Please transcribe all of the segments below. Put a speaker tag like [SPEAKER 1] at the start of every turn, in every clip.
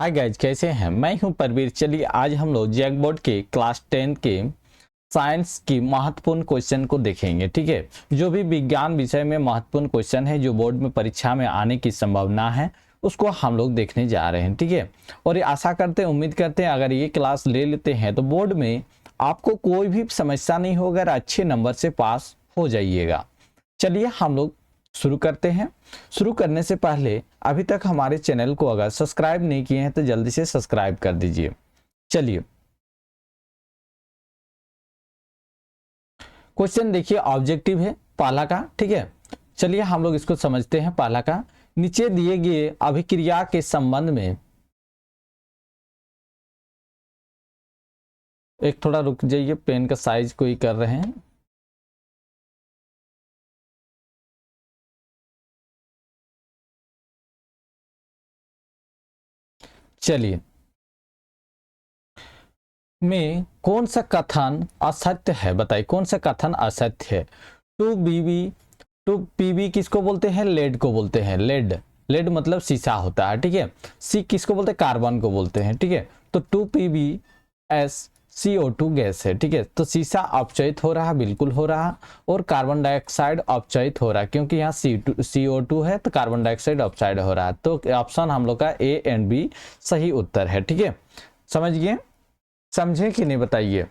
[SPEAKER 1] Hi guys, कैसे हैं? मैं हूं परवीर। चलिए आज हम लोग जैक बोर्ड के क्लास 10 के साइंस की महत्वपूर्ण क्वेश्चन को देखेंगे। ठीक है, जो भी विज्ञान विषय में महत्वपूर्ण क्वेश्चन है जो बोर्ड में परीक्षा में आने की संभावना है उसको हम लोग देखने जा रहे हैं। ठीक है, और ये आशा करते हैं, उम्मीद करते हैं अगर ये क्लास ले लेते हैं तो बोर्ड में आपको कोई भी समस्या नहीं होगा और अच्छे नंबर से पास हो जाइएगा। चलिए हम लोग शुरू करते हैं। शुरू करने से पहले अभी तक हमारे चैनल को अगर सब्सक्राइब नहीं किए हैं तो जल्दी से सब्सक्राइब कर दीजिए। चलिए क्वेश्चन देखिए, ऑब्जेक्टिव है पहला का। ठीक है, चलिए हम लोग इसको समझते हैं। पहला का, नीचे दिए गए अभिक्रिया के संबंध में, एक थोड़ा रुक जाइए, पेन का साइज कोई कर रहे हैं। चलिए, में कौन सा कथन असत्य है? बताइए कौन सा कथन असत्य है। टू बीबी, टू पीबी किसको बोलते हैं? लेड को बोलते हैं। लेड, लेड मतलब शीशा होता है। ठीक है, सी किसको बोलते हैं? कार्बन को बोलते हैं। ठीक है, तो 2 PbS CO2 गैस है। ठीक है, तो शीशा अपचयित हो रहा, बिल्कुल हो रहा, और कार्बन डाइऑक्साइड अपचयित हो रहा, क्योंकि यहाँ CO2 है तो कार्बन डाइऑक्साइड अपचयित हो रहा है। तो ऑप्शन हम लोग का A एंड B सही उत्तर है। ठीक है, समझ गए? समझे कि नहीं बताइए?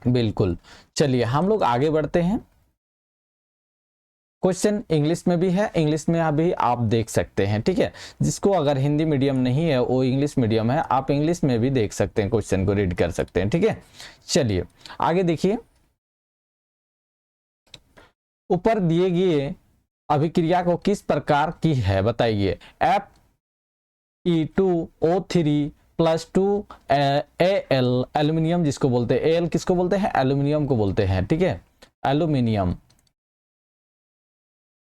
[SPEAKER 1] बिल्कुल। चलिए हम लोग आगे बढ़ते हैं। क्वेश्चन इंग्लिश में भी है, इंग्लिश में अभी आप देख सकते हैं। ठीक है, जिसको अगर हिंदी मीडियम नहीं है वो इंग्लिश मीडियम है, आप इंग्लिश में भी देख सकते हैं, क्वेश्चन को रीड कर सकते हैं। ठीक है, चलिए आगे देखिए। ऊपर दिए गए अभिक्रिया को किस प्रकार की है बताइए। Fe2O3 प्लस 2Al, एल्यूमिनियम जिसको बोलते हैं। Al किसको बोलते हैं? एल्यूमिनियम को बोलते हैं। ठीक है, एल्यूमिनियम।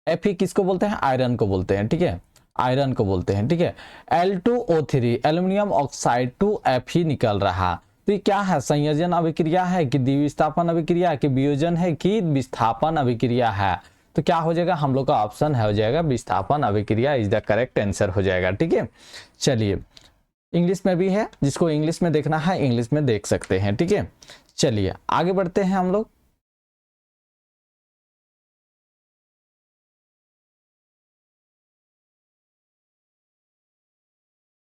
[SPEAKER 1] Fe किसको बोलते हैं? आयरन को बोलते हैं। ठीक है, आयरन को बोलते हैं। ठीक है, Al2O3 एल्यूमिनियम ऑक्साइड 2Fe निकल रहा। तो ये क्या है? संयोजन अभिक्रिया है कि द्विविस्थापन अभिक्रिया है कि वियोजन है कि विस्थापन अभिक्रिया है? तो क्या हो जाएगा? हम लोग का ऑप्शन है, हो जाएगा विस्थापन अभिक्रिया इज द करेक्ट आंसर हो जाएगा। ठीक है, चलिए इंग्लिश में भी है, जिसको इंग्लिश में देखना है इंग्लिश में देख सकते हैं। ठीक है, चलिए आगे बढ़ते हैं हम लोग।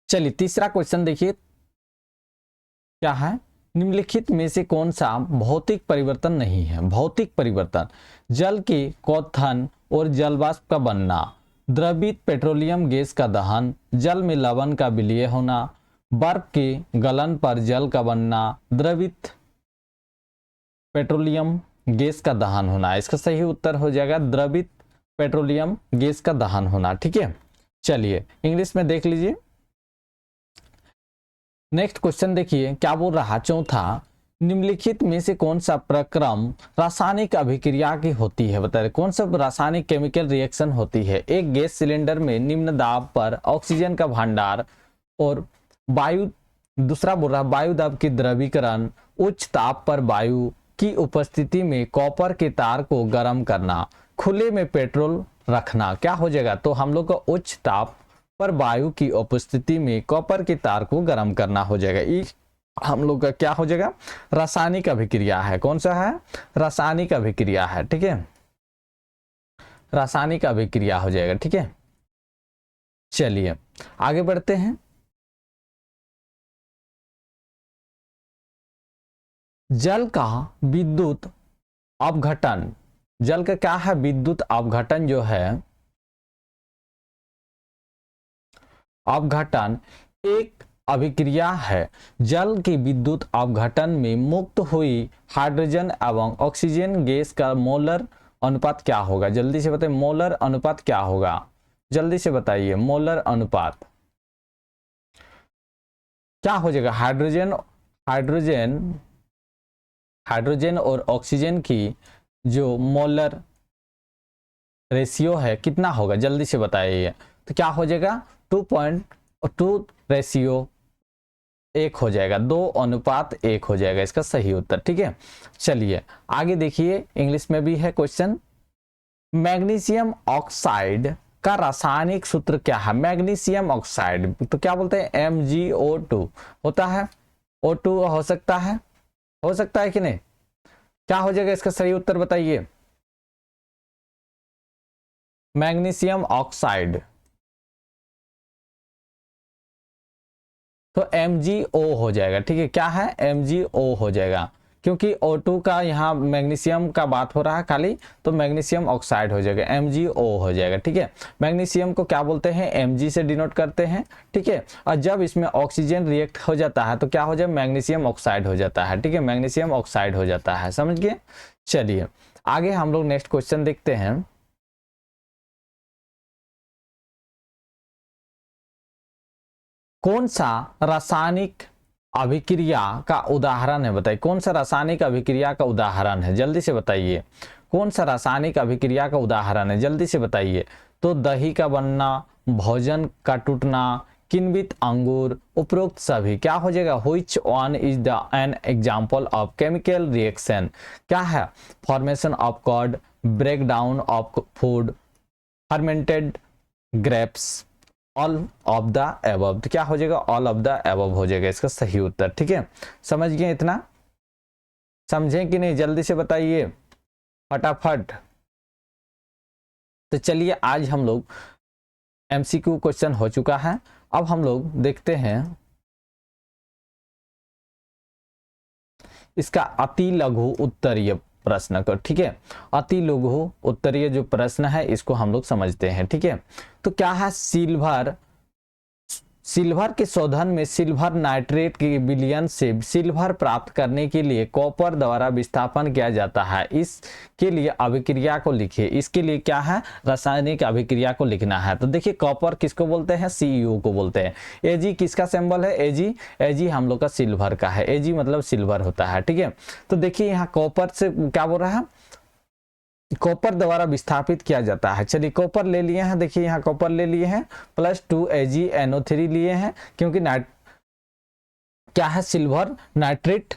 [SPEAKER 1] चलिए तीसरा क्वेश्चन देखिए, क्या है? निम्नलिखित में से कौन सा भौतिक परिवर्तन नहीं है? भौतिक परिवर्तन, जल के क्वथन और जलवाष्प का बनना, द्रवित पेट्रोलियम गैस का दहन, जल में लवण का विलय होना, बर्फ के गलन पर जल का बनना, द्रवित पेट्रोलियम गैस का दहन होना। इसका सही उत्तर हो जाएगा द्रवित पेट्रोलियम गैस का दहन होना। ठीक है, चलिए इंग्लिश में देख लीजिए। नेक्स्ट क्वेश्चन देखिए क्या बोल रहा। चौथा, निम्नलिखित में से कौन सा प्रक्रम रासायनिक अभिक्रिया की होती है? बताइए कौन सा रासायनिक केमिकल रिएक्शन होती है। एक गैस सिलेंडर में निम्न दाब पर ऑक्सीजन का भंडार और वायु, दूसरा बोल रहा वायु दाब की द्रवीकरण, उच्च ताप पर वायु की उपस्थिति में कॉपर के तार को गर्म करना, खुले में पेट्रोल रखना। क्या हो जाएगा? तो हम लोग को उच्च ताप पर वायु की उपस्थिति में कॉपर के तार को गर्म करना हो जाएगा। ये हम लोग का क्या हो जाएगा? रासायनिक अभिक्रिया है। कौन सा है? रासायनिक अभिक्रिया है। ठीक है, रासायनिक अभिक्रिया हो जाएगा। ठीक है, चलिए आगे बढ़ते हैं। जल का विद्युत अपघटन, जल का क्या है? विद्युत अपघटन जो है, अपघटन एक अभिक्रिया है। जल के विद्युत अपघटन में मुक्त हुई हाइड्रोजन एवं ऑक्सीजन गैस का मोलर अनुपात क्या होगा? जल्दी से बताइए, मोलर अनुपात क्या होगा? जल्दी से बताइए, मोलर अनुपात क्या हो जाएगा? हाइड्रोजन, हाइड्रोजन, हाइड्रोजन और ऑक्सीजन की जो मोलर रेशियो है कितना होगा? जल्दी से बताइए। तो क्या हो जाएगा? 2.2 रेशियो 1 हो जाएगा, 2:1 हो जाएगा इसका सही उत्तर। ठीक है, चलिए आगे देखिए, इंग्लिश में भी है क्वेश्चन। मैग्नीशियम ऑक्साइड का रासायनिक सूत्र क्या है? मैग्नीशियम ऑक्साइड, तो क्या बोलते हैं? MgO2 होता है। O2 हो सकता है कि नहीं? क्या हो जाएगा इसका सही उत्तर बताइए? मैग्नीशियम ऑक्साइड, तो MgO हो जाएगा। ठीक है, क्या है? MgO हो जाएगा, क्योंकि O2 का यहाँ मैग्नीशियम का बात हो रहा है खाली, तो मैग्नीशियम ऑक्साइड हो जाएगा, MgO हो जाएगा। ठीक है, मैग्नीशियम को क्या बोलते हैं? Mg से डिनोट करते हैं। ठीक है, और जब इसमें ऑक्सीजन रिएक्ट हो जाता है तो क्या हो जाए? मैग्नीशियम ऑक्साइड हो जाता है। ठीक है, मैग्नीशियम ऑक्साइड हो जाता है, समझ गए? चलिए आगे हम लोग नेक्स्ट क्वेश्चन देखते हैं। कौन सा रासायनिक अभिक्रिया का उदाहरण है? बताइए, कौन सा रासायनिक अभिक्रिया का उदाहरण है? जल्दी से बताइए, कौन सा रासायनिक अभिक्रिया का उदाहरण है? जल्दी से बताइए। तो दही का बनना, भोजन का टूटना, किण्वित अंगूर, उपरोक्त सभी। क्या हो जाएगा? Which one is the an example of chemical reaction? क्या है? Formation of curd, break down of food, fermented grapes, all of the above. तो क्या हो जाएगा? ऑल ऑफ द एबव हो जाएगा इसका सही उत्तर। ठीक है, समझ गए? इतना समझें कि नहीं? जल्दी से बताइए फटाफट। तो चलिए आज हम लोग MCQ क्वेश्चन हो चुका है, अब हम लोग देखते हैं इसका अति लघु उत्तरीय प्रश्न को। ठीक है, अति लघु उत्तरीय जो प्रश्न है इसको हम लोग समझते हैं। ठीक है, तो क्या है? सिल्वर के शोधन में सिल्वर नाइट्रेट के विलयन से सिल्वर प्राप्त करने के लिए कॉपर द्वारा विस्थापन किया जाता है। इसके लिए अभिक्रिया को लिखिए। इसके लिए क्या है? रासायनिक अभिक्रिया को लिखना है। तो देखिए, कॉपर किसको बोलते हैं? CuO को बोलते हैं। Ag किसका सिंबल है? Ag हम लोग का सिल्वर का है। Ag मतलब सिल्वर होता है। ठीक है, तो देखिए यहाँ कॉपर से क्या बोल रहा है? कॉपर द्वारा विस्थापित किया जाता है। चलिए कॉपर ले लिए हैं, देखिए यहाँ कॉपर ले लिए हैं, +2 AgNO3 लिए हैं, क्योंकि क्या है? सिल्वर नाइट्रेट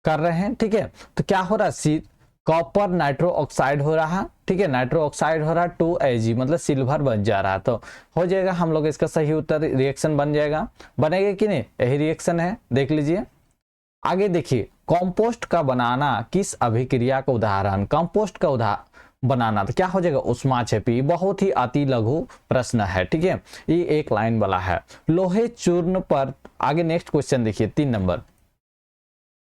[SPEAKER 1] कर रहे हैं। ठीक है, तो क्या हो रहा है? कॉपर नाइट्रो ऑक्साइड हो रहा है। ठीक है, नाइट्रो ऑक्साइड हो रहा है, 2 Ag मतलब सिल्वर बन जा रहा है। तो हो जाएगा हम लोग इसका सही उत्तर, रिएक्शन बन जाएगा। बनेगा कि नहीं? यही रिएक्शन है, देख लीजिए। आगे देखिए, कंपोस्ट का बनाना किस अभिक्रिया का उदाहरण? कंपोस्ट का बनाना तो क्या हो जाएगा? ऊष्माक्षेपी। बहुत ही अति लघु प्रश्न है। ठीक है, ये एक लाइन वाला है। लोहे चूर्ण पर, आगे नेक्स्ट क्वेश्चन देखिए 3 नंबर।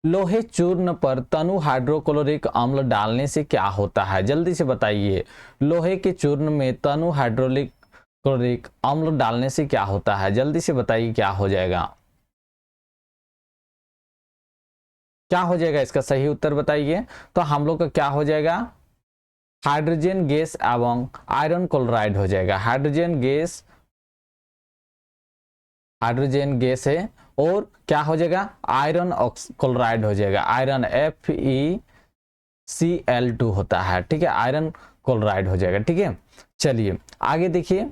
[SPEAKER 1] लोहे चूर्ण पर तनु हाइड्रोक्लोरिक अम्ल डालने से क्या होता है? जल्दी से बताइए। लोहे के चूर्ण में तनु हाइड्रोक्लोरिक अम्ल डालने से क्या होता है? जल्दी से बताइए, क्या हो जाएगा? क्या हो जाएगा इसका सही उत्तर बताइए। तो हम लोग का क्या हो जाएगा? हाइड्रोजन गैस एवं आयरन क्लोराइड हो जाएगा। हाइड्रोजन गैस है, और क्या हो जाएगा? आयरन क्लोराइड हो जाएगा। आयरन FeCl2 होता है। ठीक है, आयरन क्लोराइड हो जाएगा। ठीक है, चलिए आगे देखिए,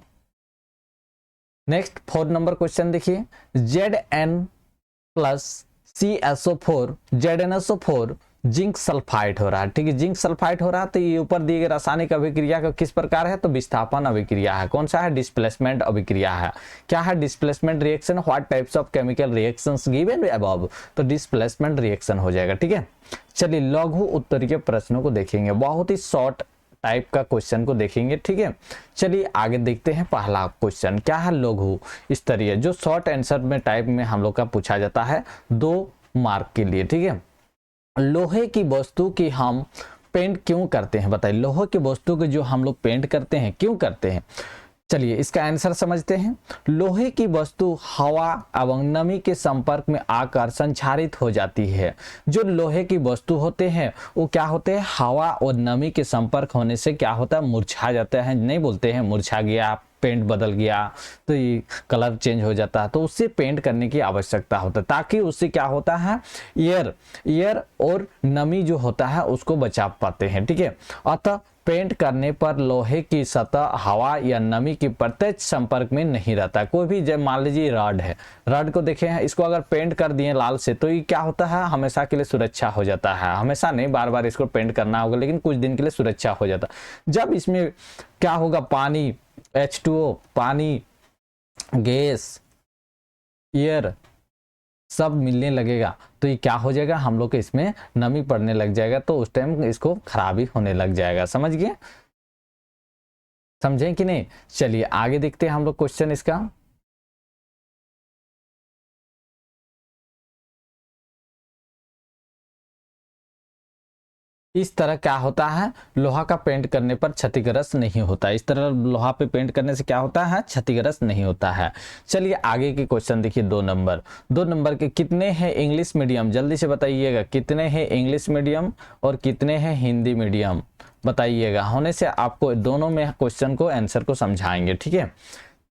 [SPEAKER 1] नेक्स्ट 4 नंबर क्वेश्चन देखिए। Zn+CSO4 ZnSO4 जिंक सल्फाइड हो रहा है। ठीक है, जिंक सल्फाइड हो रहा है, तो ये ऊपर दिए गए रासायनिक अभिक्रिया का किस प्रकार है? तो विस्थापन अभिक्रिया है। कौन सा है? डिस्प्लेसमेंट अभिक्रिया है। क्या है? Displacement reaction. What types of chemical reactions given above? तो डिस्प्लेसमेंट रिएक्शन हो जाएगा। ठीक है, चलिए लघु उत्तरीय प्रश्नों को देखेंगे, बहुत ही शॉर्ट टाइप का क्वेश्चन को देखेंगे। ठीक है, चलिए आगे देखते हैं। पहला क्वेश्चन क्या है? लघु स्तरीय, जो शॉर्ट आंसर में टाइप में हम लोग का पूछा जाता है 2 मार्क के लिए। ठीक है, लोहे की वस्तु की हम पेंट क्यों करते हैं? बताइए, लोहे की वस्तु के जो हम लोग पेंट करते हैं, क्यों करते हैं? चलिए इसका आंसर समझते हैं। लोहे की वस्तु हवा एवं नमी के संपर्क में आकर संक्षारित हो जाती है। जो लोहे की वस्तु होते हैं वो क्या होते हैं? हवा और नमी के संपर्क होने से क्या होता है? मुरझा जाता है। नहीं बोलते हैं मुरझा गया, पेंट बदल गया, तो ये कलर चेंज हो जाता है, तो उससे पेंट करने की आवश्यकता होता है, ताकि उससे क्या होता है? एयर और नमी जो होता है उसको बचा पाते हैं। ठीक है, अतः पेंट करने पर लोहे की सतह हवा या नमी के प्रत्यक्ष संपर्क में नहीं रहता। कोई भी, जब मान लीजिए रॉड है, रॉड को देखे हैं, इसको अगर पेंट कर दिए लाल से तो ये क्या होता है, हमेशा के लिए सुरक्षा हो जाता है। हमेशा नहीं, बार बार इसको पेंट करना होगा, लेकिन कुछ दिन के लिए सुरक्षा हो जाता है। जब इसमें क्या होगा, पानी H2O, पानी, गैस, एयर सब मिलने लगेगा तो ये क्या हो जाएगा, हम लोग के इसमें नमी पड़ने लग जाएगा, तो उस टाइम इसको खराबी होने लग जाएगा। समझ गए, समझें कि नहीं? चलिए आगे देखते हैं हम लोग क्वेश्चन इसका। इस तरह क्या होता है, लोहा का पेंट करने पर क्षतिग्रस्त नहीं होता। इस तरह लोहा पे पेंट करने से क्या होता है, क्षतिग्रस्त नहीं होता है। चलिए आगे के क्वेश्चन देखिए। 2 नंबर के कितने हैं इंग्लिश मीडियम, जल्दी से बताइएगा, कितने हैं इंग्लिश मीडियम और कितने हैं हिंदी मीडियम, बताइएगा। होने से आपको दोनों में क्वेश्चन को आंसर को समझाएंगे, ठीक है।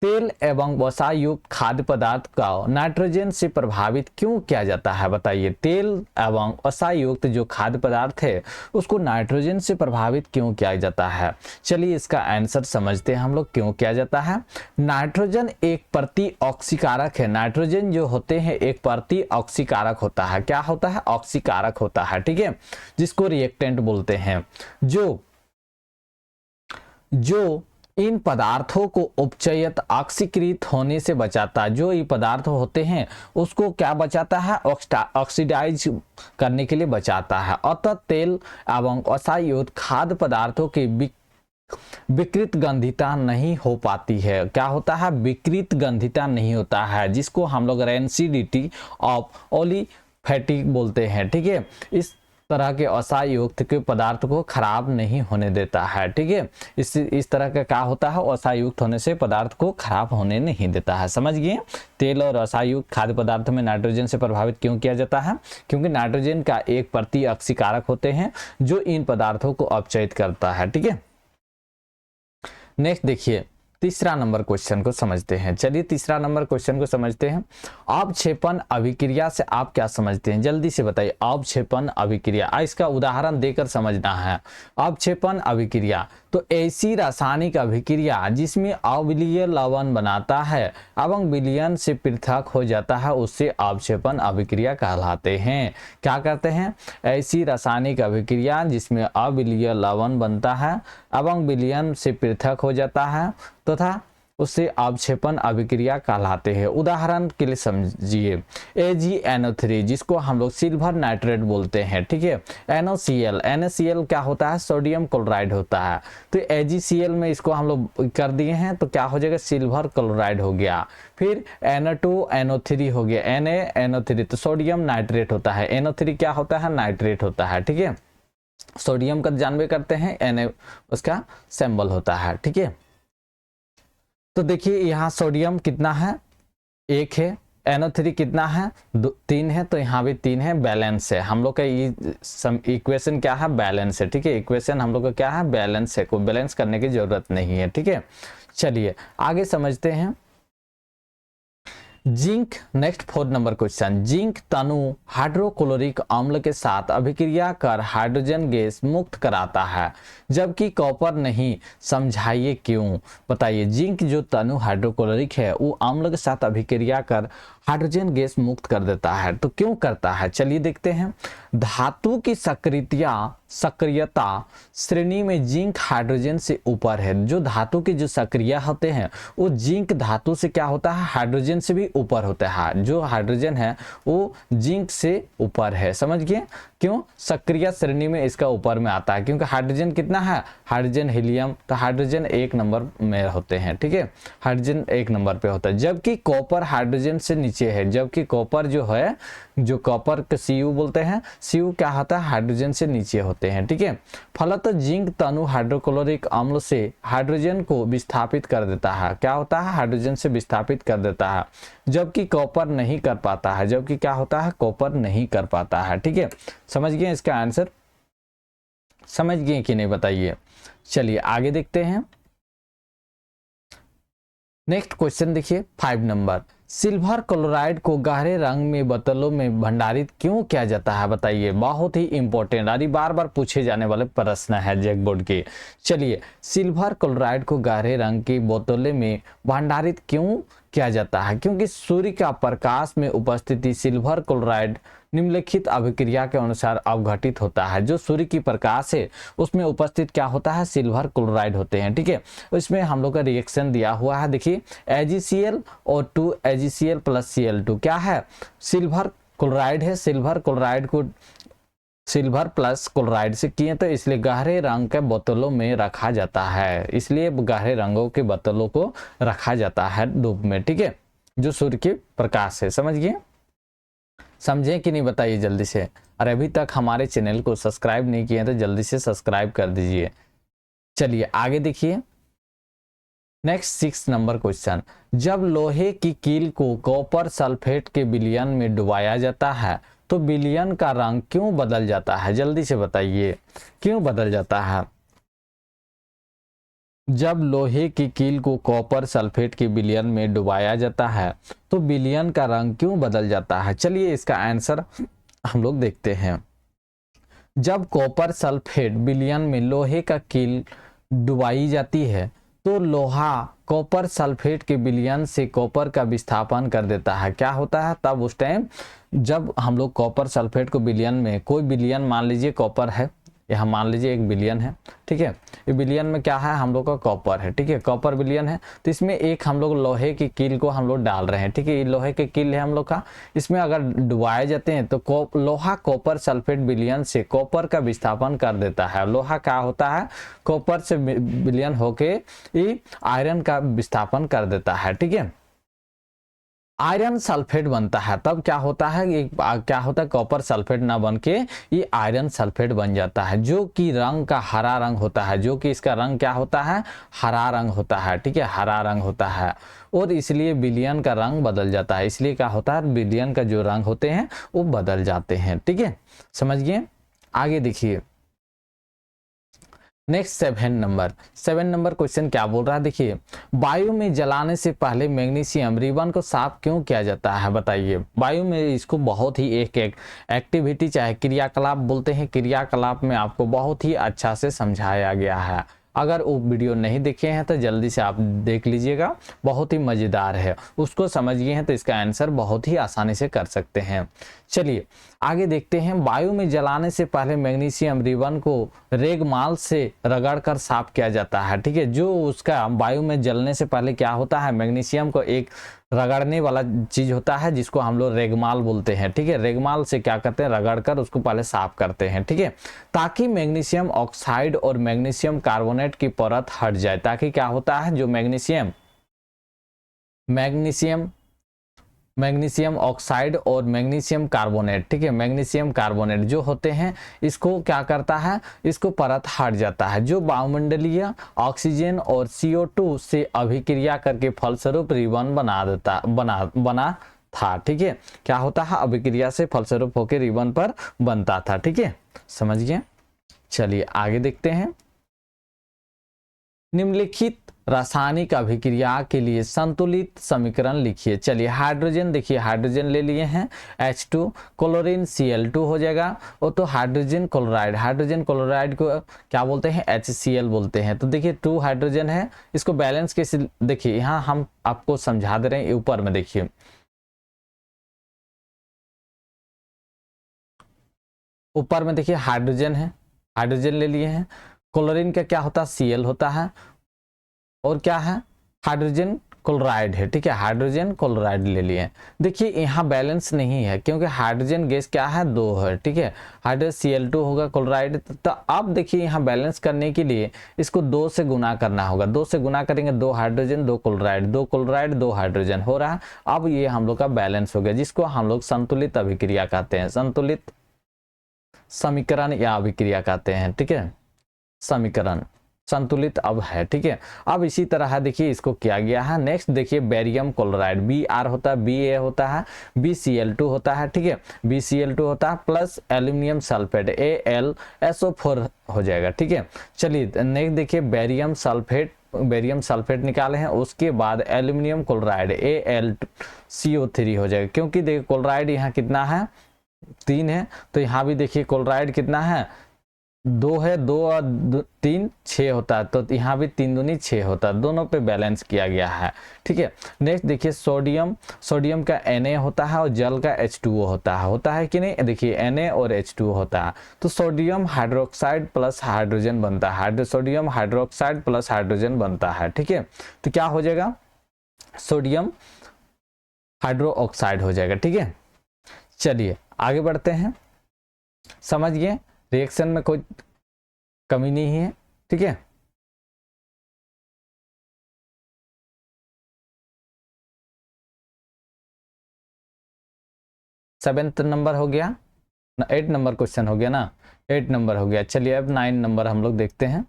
[SPEAKER 1] तेल एवं वसा युक्त खाद्य पदार्थ का नाइट्रोजन से प्रभावित क्यों किया जाता है, बताइए। तेल एवं वसा युक्त जो खाद्य पदार्थ है उसको नाइट्रोजन से प्रभावित क्यों किया जाता है। चलिए इसका आंसर समझते हैं हम लोग, क्यों किया जाता है। नाइट्रोजन एक प्रति ऑक्सीकारक है। नाइट्रोजन जो होते हैं एक प्रति ऑक्सीकारक होता है। क्या होता है, ऑक्सीकारक होता है, ठीक है, जिसको रिएक्टेंट बोलते हैं। जो इन पदार्थों को उपचयित ऑक्सीकृत होने से बचाता है। जो ये पदार्थ होते हैं उसको क्या बचाता है, ऑक्सीडाइज करने के लिए बचाता है। अतः तेल एवं वसायुक्त खाद्य पदार्थों की विकृत गंधिता नहीं हो पाती है। क्या होता है, विकृत गंधिता नहीं होता है, जिसको हम लोग रेंसिडिटी ऑफ ओलिफैटिक बोलते हैं, ठीक है। इस तरह के वसायुक्त के पदार्थ को खराब नहीं होने देता है, ठीक है। इस तरह का क्या होता है, वसायुक्त होने से पदार्थ को खराब होने नहीं देता है। समझ गए। तेल और वसायुक्त खाद्य पदार्थों में नाइट्रोजन से प्रभावित क्यों किया जाता है, क्योंकि नाइट्रोजन का एक प्रति ऑक्सीकारक होते हैं जो इन पदार्थों को अपचयित करता है, ठीक है। नेक्स्ट देखिए, 3 नंबर क्वेश्चन को समझते हैं। चलिए 3 नंबर क्वेश्चन को समझते हैं। अवक्षेपण अभिक्रिया से आप क्या समझते हैं, जल्दी से बताइए। अवक्षेपण अभिक्रिया, इसका उदाहरण देकर समझना है। अवक्षेपण अभिक्रिया तो ऐसी रासायनिक अभिक्रिया जिसमें अम्लीय लवण बनाता है एवं विलयन से पृथक हो जाता है, उससे अवक्षेपण अभिक्रिया कहलाते हैं। क्या कहते हैं, ऐसी रासायनिक अभिक्रिया जिसमें अम्लीय लवण बनता है एवं विलयन से पृथक हो जाता है तथा उससे अवक्षेपण अभिक्रिया कहलाते हैं। उदाहरण के लिए समझिए, AgNO3 जिसको हम लोग सिल्वर नाइट्रेट बोलते हैं, ठीक है। NaCl क्या होता है, सोडियम क्लोराइड होता है। तो AgCl में इसको हम लोग कर दिए हैं तो क्या हो जाएगा, सिल्वर क्लोराइड हो गया। फिर Na2NO3 हो गया, NaNO3 तो सोडियम नाइट्रेट होता है। NO3 क्या होता है, नाइट्रेट होता है, ठीक है। सोडियम का जानबे करते हैं, Na उसका सिंबल होता है, ठीक है। तो देखिए यहाँ सोडियम कितना है, 1 है। NO3 कितना है, 3 है, तो यहाँ भी 3 है, बैलेंस है। हम लोग का ये इक्वेशन क्या है, बैलेंस है, ठीक है। इक्वेशन हम लोग का क्या है, बैलेंस है, कोई बैलेंस करने की जरूरत नहीं है, ठीक है। चलिए आगे समझते हैं। Zinc, next 4 number question. Zinc तनु हाइड्रोक्लोरिक अम्ल के साथ अभिक्रिया कर हाइड्रोजन गैस मुक्त कराता है जबकि कॉपर नहीं, समझाइए क्यों, बताइए। जिंक जो तनु हाइड्रोक्लोरिक है वो अम्ल के साथ अभिक्रिया कर हाइड्रोजन गैस मुक्त कर देता है, तो क्यों करता है, चलिए देखते हैं। धातु की सक्रियता श्रेणी में जिंक हाइड्रोजन से ऊपर है। जो धातु के जो सक्रिय होते हैं वो जिंक धातु से क्या होता है, हाइड्रोजन से भी ऊपर होता है। जो हाइड्रोजन है वो जिंक से ऊपर है, समझ गए। क्यों, सक्रिय श्रेणी में इसका ऊपर में आता है, क्योंकि हाइड्रोजन कितना है, हाइड्रोजन हीलियम, तो हाइड्रोजन 1 नंबर में होते हैं, ठीक है। हाइड्रोजन 1 नंबर पे होता है, जबकि कॉपर हाइड्रोजन से नीचे है। जबकि कॉपर जो है, जो कॉपर का Cu बोलते हैं, Cu क्या होता है, हाइड्रोजन से नीचे होते हैं, ठीक है। फलतः जिंक तनु हाइड्रोक्लोरिक अम्ल से हाइड्रोजन को विस्थापित कर देता है। क्या होता है, हाइड्रोजन से विस्थापित कर देता है, जबकि कॉपर नहीं कर पाता है। जबकि क्या होता है, कॉपर नहीं कर पाता है, ठीक है। समझ गए इसका आंसर, समझ गए कि नहीं, बताइए। चलिए आगे देखते हैं। नेक्स्ट क्वेश्चन देखिए, 5 नंबर। सिल्वर क्लोराइड को गहरे रंग में बोतलों में भंडारित क्यों किया जाता है बताइए, बहुत ही इंपॉर्टेंट अरे बार बार पूछे जाने वाले प्रश्न है जैक बोर्ड के। चलिए, सिल्वर क्लोराइड को गहरे रंग की बोतलों में भंडारित क्यों किया जाता है? क्योंकि सूर्य का प्रकाश में उपस्थिति सिल्वर क्लोराइड निम्नलिखित अभिक्रिया के अनुसार अवघटित होता है। जो सूर्य की प्रकाश है उसमें उपस्थित क्या होता है, सिल्वर क्लोराइड होते हैं। ठीक है, इसमें हम लोग का रिएक्शन दिया हुआ है, देखिए AgCl और 2 AgCl प्लस Cl2 क्या है, सिल्वर क्लोराइड है। सिल्वर क्लोराइड को सिल्वर प्लस क्लोराइड से किए तो इसलिए गहरे रंग के बोतलों में रखा जाता है, इसलिए गहरे रंगों के बोतलों को रखा जाता है धूप में। ठीक है, जो सूर्य के प्रकाश है, समझ गए, समझे कि नहीं बताइए जल्दी से। और अभी तक हमारे चैनल को सब्सक्राइब नहीं किए तो जल्दी से सब्सक्राइब कर दीजिए। चलिए आगे देखिए, नेक्स्ट 6 नंबर क्वेश्चन, जब लोहे की कील को कॉपर सल्फेट के विलयन में डुबाया जाता है तो विलयन का रंग क्यों बदल जाता है, जल्दी से बताइए क्यों बदल जाता है। जब लोहे की कील को कॉपर सल्फेट के विलयन में डुबाया जाता है तो विलयन का रंग क्यों बदल जाता है। चलिए इसका आंसर हम लोग देखते हैं। जब कॉपर सल्फेट विलयन में लोहे का कील डुबाई जाती है तो लोहा कॉपर सल्फेट के विलयन से कॉपर का विस्थापन कर देता है। क्या होता है तब उस टाइम जब हम लोग कॉपर सल्फेट को विलयन में, कोई विलयन मान लीजिए कॉपर है, यहाँ मान लीजिए एक विलयन है, ठीक है, ये विलयन में क्या है हम लोग का कॉपर है, ठीक है, कॉपर विलयन है, तो इसमें एक हम लोग लोहे की कील को हम लोग डाल रहे हैं। ठीक है, ये लोहे की कील है हम लोग का, इसमें अगर डुबाए जाते हैं तो लोहा कॉपर सल्फेट विलयन से कॉपर का विस्थापन कर देता है। लोहा क्या होता है, कॉपर से विलयन होके ये आयरन का विस्थापन कर देता है। ठीक है, आयरन सल्फेट बनता है, तब क्या होता है, ये क्या होता है, कॉपर सल्फेट ना बन के ये आयरन सल्फेट बन जाता है, जो कि रंग का हरा रंग होता है, जो कि इसका रंग क्या होता है, हरा रंग होता है। ठीक है, हरा रंग होता है और इसलिए विलयन का रंग बदल जाता है, इसलिए क्या होता है, विलयन का जो रंग होते हैं वो बदल जाते हैं। ठीक है, समझ गए, आगे देखिए नेक्स्ट 7 नंबर क्वेश्चन क्या बोल रहा है, देखिए, वायु में जलाने से पहले मैग्नीशियम रिबन को साफ क्यों किया जाता है बताइए। वायु में इसको बहुत ही एक एक्टिविटी चाहे क्रियाकलाप बोलते हैं, क्रियाकलाप में आपको बहुत ही अच्छा से समझाया गया है। अगर वो वीडियो नहीं देखे हैं तो जल्दी से आप देख लीजिएगा, बहुत ही मजेदार है, उसको समझ गए हैं तो इसका आंसर बहुत ही आसानी से कर सकते हैं। चलिए आगे देखते हैं, वायु में जलाने से पहले मैग्नीशियम रिबन को रेगमाल से रगड़कर साफ किया जाता है। ठीक है, जो उसका वायु में जलने से पहले क्या होता है, मैग्नीशियम को एक रगड़ने वाला चीज होता है जिसको हम लोग रेगमाल बोलते हैं। ठीक है, रेगमाल से क्या करते हैं, रगड़कर उसको पहले साफ करते हैं। ठीक है, ताकि मैग्नीशियम ऑक्साइड और मैग्नीशियम कार्बोनेट की परत हट जाए, ताकि क्या होता है, जो मैग्नीशियम ऑक्साइड और मैग्नीशियम कार्बोनेट, ठीक है, मैग्नीशियम कार्बोनेट जो होते हैं इसको क्या करता है, इसको परत हट जाता है, जो वायुमंडलीय ऑक्सीजन और CO2 से अभिक्रिया करके फलस्वरूप रिबन बना था। ठीक है, क्या होता है, अभिक्रिया से फलस्वरूप होकर रिबन पर बनता था। ठीक है, समझ गए, चलिए आगे देखते हैं। निम्नलिखित रासायनिक अभिक्रिया के लिए संतुलित समीकरण लिखिए। चलिए हाइड्रोजन, देखिए हाइड्रोजन ले लिए हैं H2, क्लोरीन Cl2 हो जाएगा, और तो हाइड्रोजन क्लोराइड को क्या बोलते हैं, HCl बोलते हैं। तो देखिए 2 हाइड्रोजन है, इसको बैलेंस कैसे, देखिए यहाँ हम आपको समझा दे रहे हैं, ऊपर में देखिए ऊपर में देखिए हाइड्रोजन है, हाइड्रोजन ले लिए हैं, क्लोरीन का क्या होता है, Cl होता है, और क्या है, हाइड्रोजन क्लोराइड है। ठीक है, हाइड्रोजन क्लोराइड ले लिए। देखिए यहाँ बैलेंस नहीं है क्योंकि हाइड्रोजन गैस क्या है, 2 है। ठीक है, हाइड्रोजन Cl2 होगा क्लोराइड, तो अब देखिए यहाँ बैलेंस करने के लिए इसको 2 से गुना करना होगा, 2 से गुना करेंगे, 2 हाइड्रोजन 2 क्लोराइड, 2 हाइड्रोजन हो रहा है। अब ये हम लोग का बैलेंस हो गया, जिसको हम लोग संतुलित अभिक्रिया कहते हैं, संतुलित समीकरण या अभिक्रिया कहते हैं। ठीक है, समीकरण संतुलित अब है। ठीक है, अब इसी तरह है, देखिए इसको किया गया है। नेक्स्ट देखिए बेरियम क्लोराइड, Br होता है, Ba होता है, BCl2 होता है। ठीक है, BCl2 होता है प्लस एल्यूमिनियम सल्फेट AlSO4 हो जाएगा। ठीक है, चलिए नेक्स्ट देखिए बेरियम सल्फेट बेरियम सल्फेट निकाले हैं, उसके बाद एल्यूमिनियम क्लोराइड AlCO3 हो जाएगा, क्योंकि देखिए क्लोराइड यहाँ कितना है 3 है, तो यहाँ भी देखिए क्लोराइड कितना है 2 है, 2 और 3 6 होता है, तो यहाँ भी 3 दूनी 6 होता है, दोनों पे बैलेंस किया गया है। ठीक है, नेक्स्ट देखिए सोडियम का Na होता है और जल का H2O होता है कि नहीं, देखिए Na और H2O होता है, तो सोडियम हाइड्रोक्साइड प्लस हाइड्रोजन बनता है, सोडियम हाइड्रोक्साइड प्लस हाइड्रोजन बनता है। ठीक है, तो क्या हो जाएगा सोडियम हाइड्रोक्साइड हो जाएगा। ठीक है, चलिए आगे बढ़ते हैं, समझ गए रिएक्शन में कोई कमी नहीं है। ठीक है, सेवेंथ नंबर हो गया ना, 8 नंबर क्वेश्चन हो गया ना, 8 नंबर हो गया। चलिए अब 9 नंबर हम लोग देखते हैं।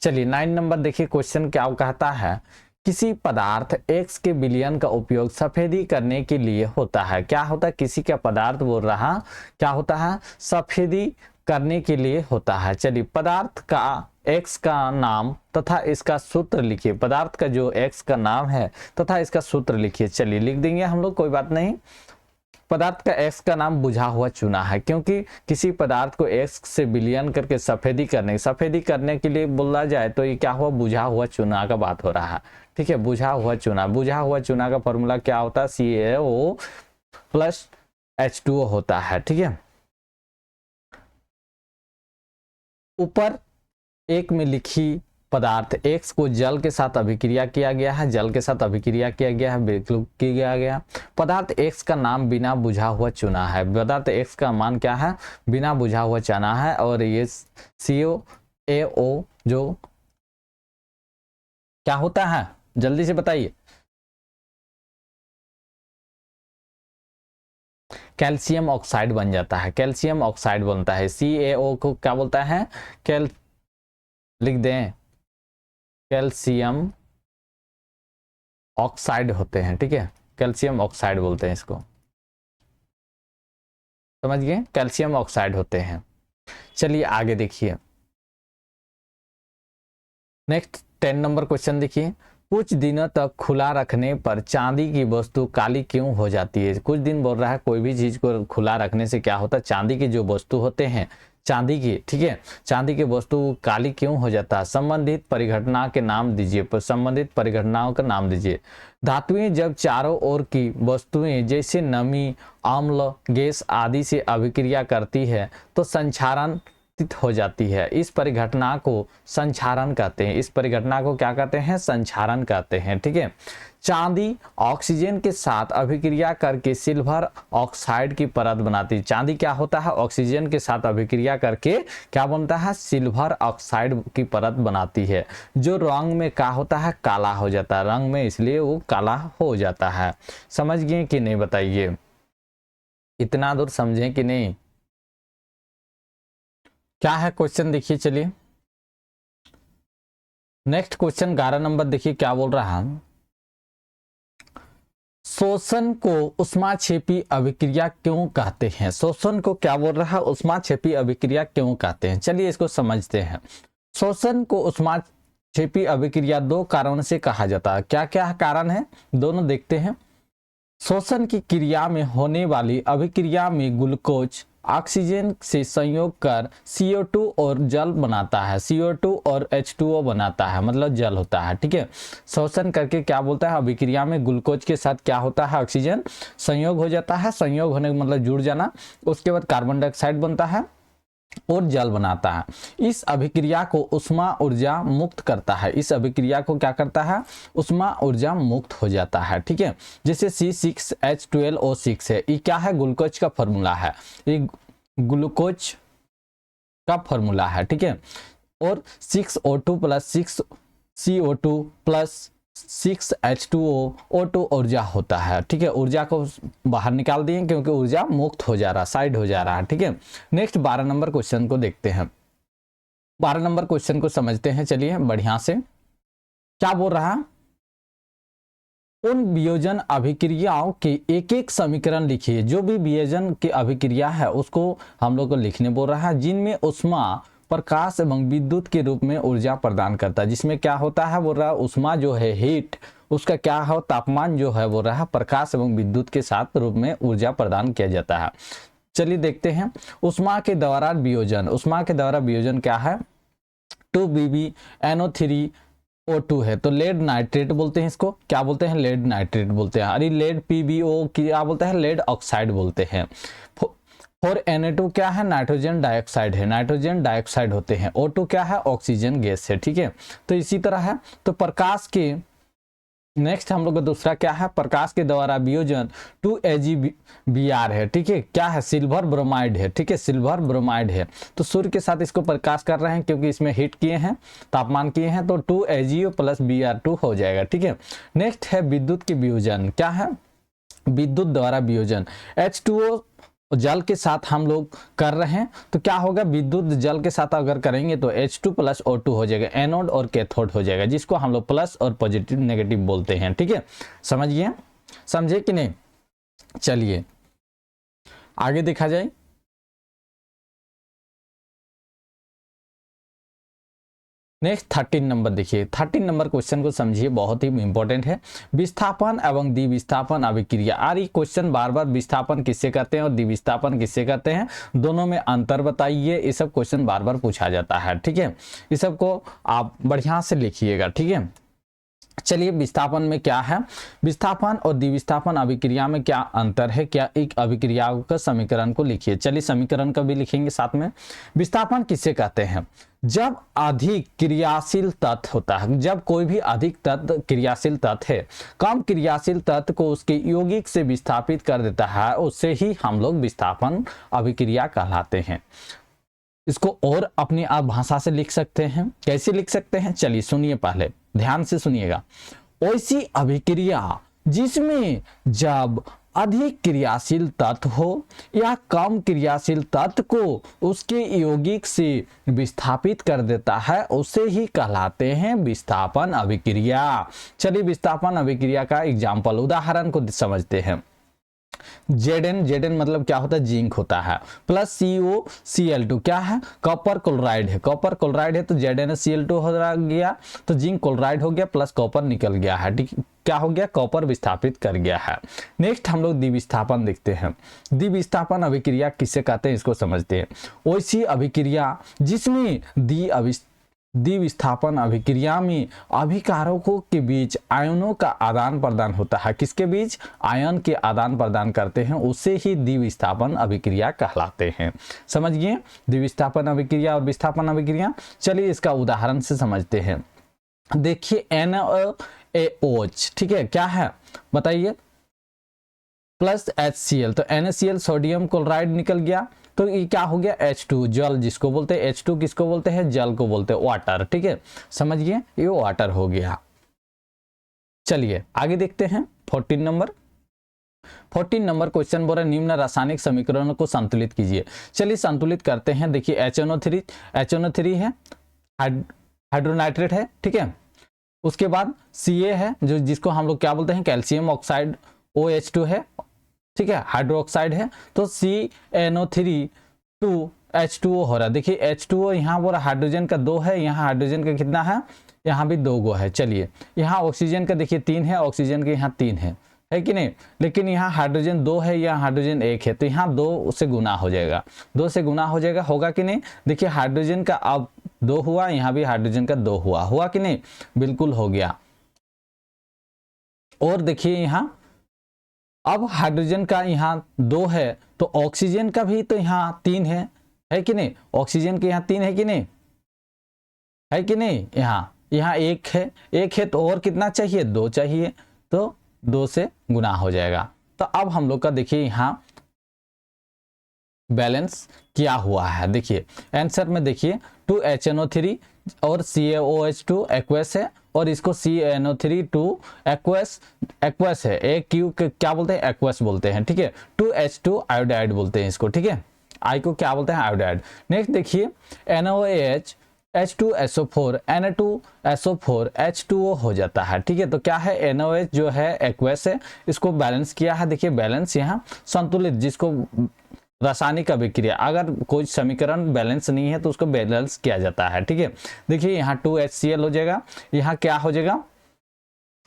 [SPEAKER 1] चलिए 9 नंबर देखिए, क्वेश्चन क्या कहता है, किसी पदार्थ X के विलयन का उपयोग सफेदी करने के लिए होता है। क्या होता है, किसी का पदार्थ बोल रहा क्या होता है, सफेदी करने के लिए होता है। चलिए पदार्थ का X का नाम तथा इसका सूत्र लिखिए, पदार्थ का जो X का नाम है तथा इसका सूत्र लिखिए। चलिए लिख देंगे हम लोग, कोई बात नहीं। पदार्थ का X का नाम बुझा हुआ चूना है, क्योंकि किसी पदार्थ को X से विलयन करके सफेदी करने के लिए बोला जाए तो ये क्या हुआ, बुझा हुआ चूना का बात हो रहा है। ठीक है, बुझा हुआ चूना का फॉर्मूला क्या होता है, CaO प्लस H2O होता है। ठीक है, ऊपर एक में लिखी पदार्थ X को जल के साथ अभिक्रिया किया गया है, बिल्कुल किया गया। पदार्थ X का नाम बिना बुझा हुआ चुना है, पदार्थ X का मान क्या है, बिना बुझा हुआ चुना है, और ये CaO जो क्या होता है, जल्दी से बताइए, कैल्शियम ऑक्साइड बन जाता है, कैल्शियम ऑक्साइड बनता है। CaO को क्या बोलता है, लिख दें कैल्शियम ऑक्साइड होते हैं। ठीक है, कैल्शियम ऑक्साइड बोलते हैं इसको, समझ गए, कैल्शियम ऑक्साइड होते हैं। चलिए आगे देखिए, नेक्स्ट 10 नंबर क्वेश्चन देखिए, कुछ दिनों तक खुला रखने पर चांदी की वस्तु काली क्यों हो जाती है। कुछ दिन बोल रहा है, कोई भी चीज को खुला रखने से क्या होता है, चांदी की जो वस्तु होते हैं, चांदी की, ठीक है, चांदी की वस्तु काली क्यों हो जाता है, संबंधित परिघटना के नाम दीजिए, संबंधित परिघटनाओं का नाम दीजिए। धातुएं जब चारों ओर की वस्तुएं जैसे नमी, अम्ल, गैस आदि से अभिक्रिया करती है तो संक्षारण हो जाती है, इस परिघटना को संक्षारण कहते हैं, इस परिघटना को क्या कहते हैं, संक्षारण कहते हैं। ठीक है, चांदी ऑक्सीजन के साथ अभिक्रिया करके सिल्वर ऑक्साइड की परत बनाती है, चांदी क्या होता है, ऑक्सीजन के साथ अभिक्रिया करके क्या बनता है, सिल्वर ऑक्साइड की परत बनाती है, जो रंग में क्या होता है, काला हो जाता है, रंग में इसलिए वो काला हो जाता है। समझ गए कि नहीं बताइए, इतना दूर समझे कि नहीं, क्या है क्वेश्चन देखिए। चलिए नेक्स्ट क्वेश्चन 11 नंबर देखिए, क्या बोल रहा है, शोषण को ऊष्माक्षेपी अभिक्रिया क्यों कहते हैं, शोषण को क्या बोल रहा है, ऊष्माक्षेपी अभिक्रिया क्यों कहते हैं। चलिए इसको समझते हैं। शोषण को ऊष्माक्षेपी अभिक्रिया 2 कारणों से कहा जाता है। क्या क्या कारण है, दोनों देखते हैं। शोषण की क्रिया में होने वाली अभिक्रिया में ग्लूकोज ऑक्सीजन से संयोग कर CO2 और जल बनाता है, CO2 और H2O बनाता है, मतलब जल होता है। ठीक है, शोषण करके क्या बोलता है, अभिक्रिया में ग्लूकोज के साथ क्या होता है, ऑक्सीजन संयोग हो जाता है, संयोग होने का मतलब जुड़ जाना, उसके बाद कार्बन डाइऑक्साइड बनता है और जल बनाता है। इस अभिक्रिया को उष्मा ऊर्जा मुक्त करता है, इस अभिक्रिया को क्या करता है, उष्मा ऊर्जा मुक्त हो जाता है। ठीक है, जैसे C6H12O6 है, ये क्या है, ग्लूकोज का फॉर्मूला है, ये ग्लूकोज का फॉर्मूला है। ठीक है, और 6O2 plus 6CO2 plus 6H2O O2 ऊर्जा होता है। ठीक है, ऊर्जा को बाहर निकाल दिए क्योंकि ऊर्जा मुक्त हो जा रहा, साइड हो जा रहा है। ठीक है, नेक्स्ट 12 नंबर क्वेश्चन को देखते हैं, 12 नंबर क्वेश्चन को समझते हैं। चलिए बढ़िया से, क्या बोल रहा है, उन वियोजन अभिक्रियाओं के एक एक समीकरण लिखिए। जो भी वियोजन की अभिक्रिया है उसको हम लोग को लिखने बोल रहा है, जिनमें ऊष्मा, प्रकाश एवं विद्युत के रूप में ऊर्जा प्रदान करता है। जिसमें क्या होता है, बोल रहा ऊष्मा जो है हीट, उसका क्या है तापमान जो है, बोल रहा प्रकाश एवं विद्युत के साथ रूप में ऊर्जा प्रदान किया जाता है। चलिए देखते हैं ऊष्मा के द्वारा वियोजन। ऊष्मा के द्वारा वियोजन क्या है, 2BbNO3O2 है, तो लेड नाइट्रेट बोलते हैं इसको। क्या बोलते हैं, लेड नाइट्रेट बोलते हैं। अरे लेड PbO क्या बोलते हैं, लेड ऑक्साइड बोलते हैं। 4Na2 क्या है, नाइट्रोजन डाइऑक्साइड है, नाइट्रोजन डाइऑक्साइड होते हैं। O2 क्या है, ऑक्सीजन गैस है, ठीक है। तो इसी तरह है। तो प्रकाश के नेक्स्ट हम लोग का दूसरा क्या है, प्रकाश के द्वारा वियोजन 2AgBr है, ठीक है। क्या है, सिल्वर ब्रोमाइड है, ठीक है, सिल्वर ब्रोमाइड है। तो सूर्य के साथ इसको प्रकाश कर रहे हैं क्योंकि इसमें हीट किए हैं, तापमान किए हैं, तो 2AgO + Br2 हो जाएगा, ठीक है। नेक्स्ट है विद्युत के वियोजन। क्या है, विद्युत द्वारा वियोजन H2O जल के साथ हम लोग कर रहे हैं, तो क्या होगा, विद्युत जल के साथ अगर करेंगे तो H2 + O2 हो जाएगा, एनोड और कैथोड हो जाएगा, जिसको हम लोग प्लस और पॉजिटिव नेगेटिव बोलते हैं, ठीक है। समझिए, समझे कि नहीं। चलिए आगे देखा जाए। नेक्स्ट 13 नंबर देखिए। 13 नंबर क्वेश्चन को समझिए, बहुत ही इंपॉर्टेंट है। विस्थापन एवं द्विविस्थापन अभिक्रिया। और ये क्वेश्चन बार बार विस्थापन किससे करते हैं और द्विविस्थापन किससे करते हैं, दोनों में अंतर बताइए। ये सब क्वेश्चन बार बार पूछा जाता है, ठीक है। इस सब को आप बढ़िया से लिखिएगा, ठीक है। चलिए विस्थापन में क्या है, विस्थापन और द्विविस्थापन अभिक्रिया में क्या अंतर है, क्या एक अभिक्रिया का समीकरण को लिखिए। चलिए समीकरण का भी लिखेंगे साथ में। विस्थापन किसे कहते हैं, जब अधिक क्रियाशील तत्व होता है, जब कोई भी अधिक तत्व क्रियाशील तत्व है, कम क्रियाशील तत्व को उसके यौगिक से विस्थापित कर देता है, उससे ही हम लोग विस्थापन अभिक्रिया कहलाते हैं। इसको और अपनी आप भाषा से लिख सकते हैं। कैसे लिख सकते हैं, चलिए सुनिए, पहले ध्यान से सुनिएगा। ऐसी अभिक्रिया जिसमें जब अधिक क्रियाशील तत्व हो या कम क्रियाशील तत्व को उसके यौगिक से विस्थापित कर देता है, उसे ही कहलाते हैं विस्थापन अभिक्रिया। चलिए विस्थापन अभिक्रिया का एग्जाम्पल, उदाहरण को समझते हैं। Zn मतलब क्या होता है, जिंक होता है, प्लस COCl2 क्या है, कॉपर क्लोराइड है। कॉपर क्लोराइड है तो ZnCl2 हो गया, तो जिंक क्लोराइड हो गया, प्लस कॉपर निकल गया है, ठीक। क्या हो गया, कॉपर विस्थापित कर गया है। नेक्स्ट हम लोग द्विविस्थापन देखते हैं। द्विविस्थापन अभिक्रिया किससे कहते हैं, इसको समझते हैं। वैसी अभिक्रिया जिसमें द्विविस्थापन अभिक्रिया में अभिकारकों के बीच आयनों का आदान प्रदान होता है। किसके बीच, आयन के आदान प्रदान करते हैं, उसे ही द्विविस्थापन अभिक्रिया कहलाते हैं। समझिए द्विविस्थापन अभिक्रिया और विस्थापन अभिक्रिया। चलिए इसका उदाहरण से समझते हैं। देखिए NaOH, ठीक है, क्या है बताइए, प्लस HCl, तो NaCl सोडियम क्लोराइड निकल गया, तो ये क्या हो गया, H2 जल जिसको बोलते हैं। H2 किसको बोलते हैं, जल को बोलते हैं, वाटर, ठीक है। समझिए ये वाटर हो गया। चलिए आगे देखते हैं 14 नंबर। 14 नंबर क्वेश्चन बोल रहा है निम्न रासायनिक समीकरणों को संतुलित कीजिए। चलिए संतुलित करते हैं। देखिए HNO3 है, हाइड्रोनाइट्रेट है, ठीक है। उसके बाद Ca है, जो जिसको हम लोग क्या बोलते हैं, कैल्शियम ऑक्साइड, OH2 है, ठीक है, हाइड्रो ऑक्साइड है, तो CNO3 2H2O हो रहा है। देखिए H2O यहाँ बोला हाइड्रोजन का 2 है, यहाँ हाइड्रोजन का कितना है, यहाँ भी 2 गो है। चलिए यहाँ ऑक्सीजन का देखिए 3 है, ऑक्सीजन के यहाँ 3 है कि नहीं, लेकिन यहाँ हाइड्रोजन 2 है, यहाँ हाइड्रोजन 1 है, तो यहाँ 2 से गुना हो जाएगा, 2 से गुना हो जाएगा, होगा कि नहीं। देखिए हाइड्रोजन का अब 2 हुआ, यहाँ भी हाइड्रोजन का 2 हुआ कि नहीं, बिल्कुल हो गया। और देखिए यहाँ अब हाइड्रोजन का यहाँ 2 है, तो ऑक्सीजन का भी तो यहाँ 3 है कि नहीं, ऑक्सीजन के यहाँ 3 है कि नहीं, है कि नहीं। यहाँ 1 है, तो और कितना चाहिए, 2 चाहिए, तो 2 से गुना हो जाएगा। तो अब हम लोग का देखिए यहाँ बैलेंस क्या हुआ है। देखिए आंसर में देखिए 2HNO3 और CaOH2 एक्वस है, और इसको CnO3 2 एक्वस है, एक क्यू क्या बोलते हैं, एक्वस बोलते हैं, ठीक है। 2H2 आयोडाइड बोलते हैं इसको, ठीक है। आई को क्या बोलते हैं, आयोडाइड। नेक्स्ट देखिए NaOH H2SO4 Na2SO4 H2O हो जाता है। ठीक है, तो क्या है, NaOH जो है एक्वस है, इसको बैलेंस किया है। देखिए बैलेंस यहाँ संतुलित, जिसको रासायनिक अभिक्रिया, अगर कोई समीकरण बैलेंस नहीं है तो उसको बैलेंस किया जाता है। ठीक है, देखिए यहाँ 2HCl हो जाएगा, यहाँ क्या हो जाएगा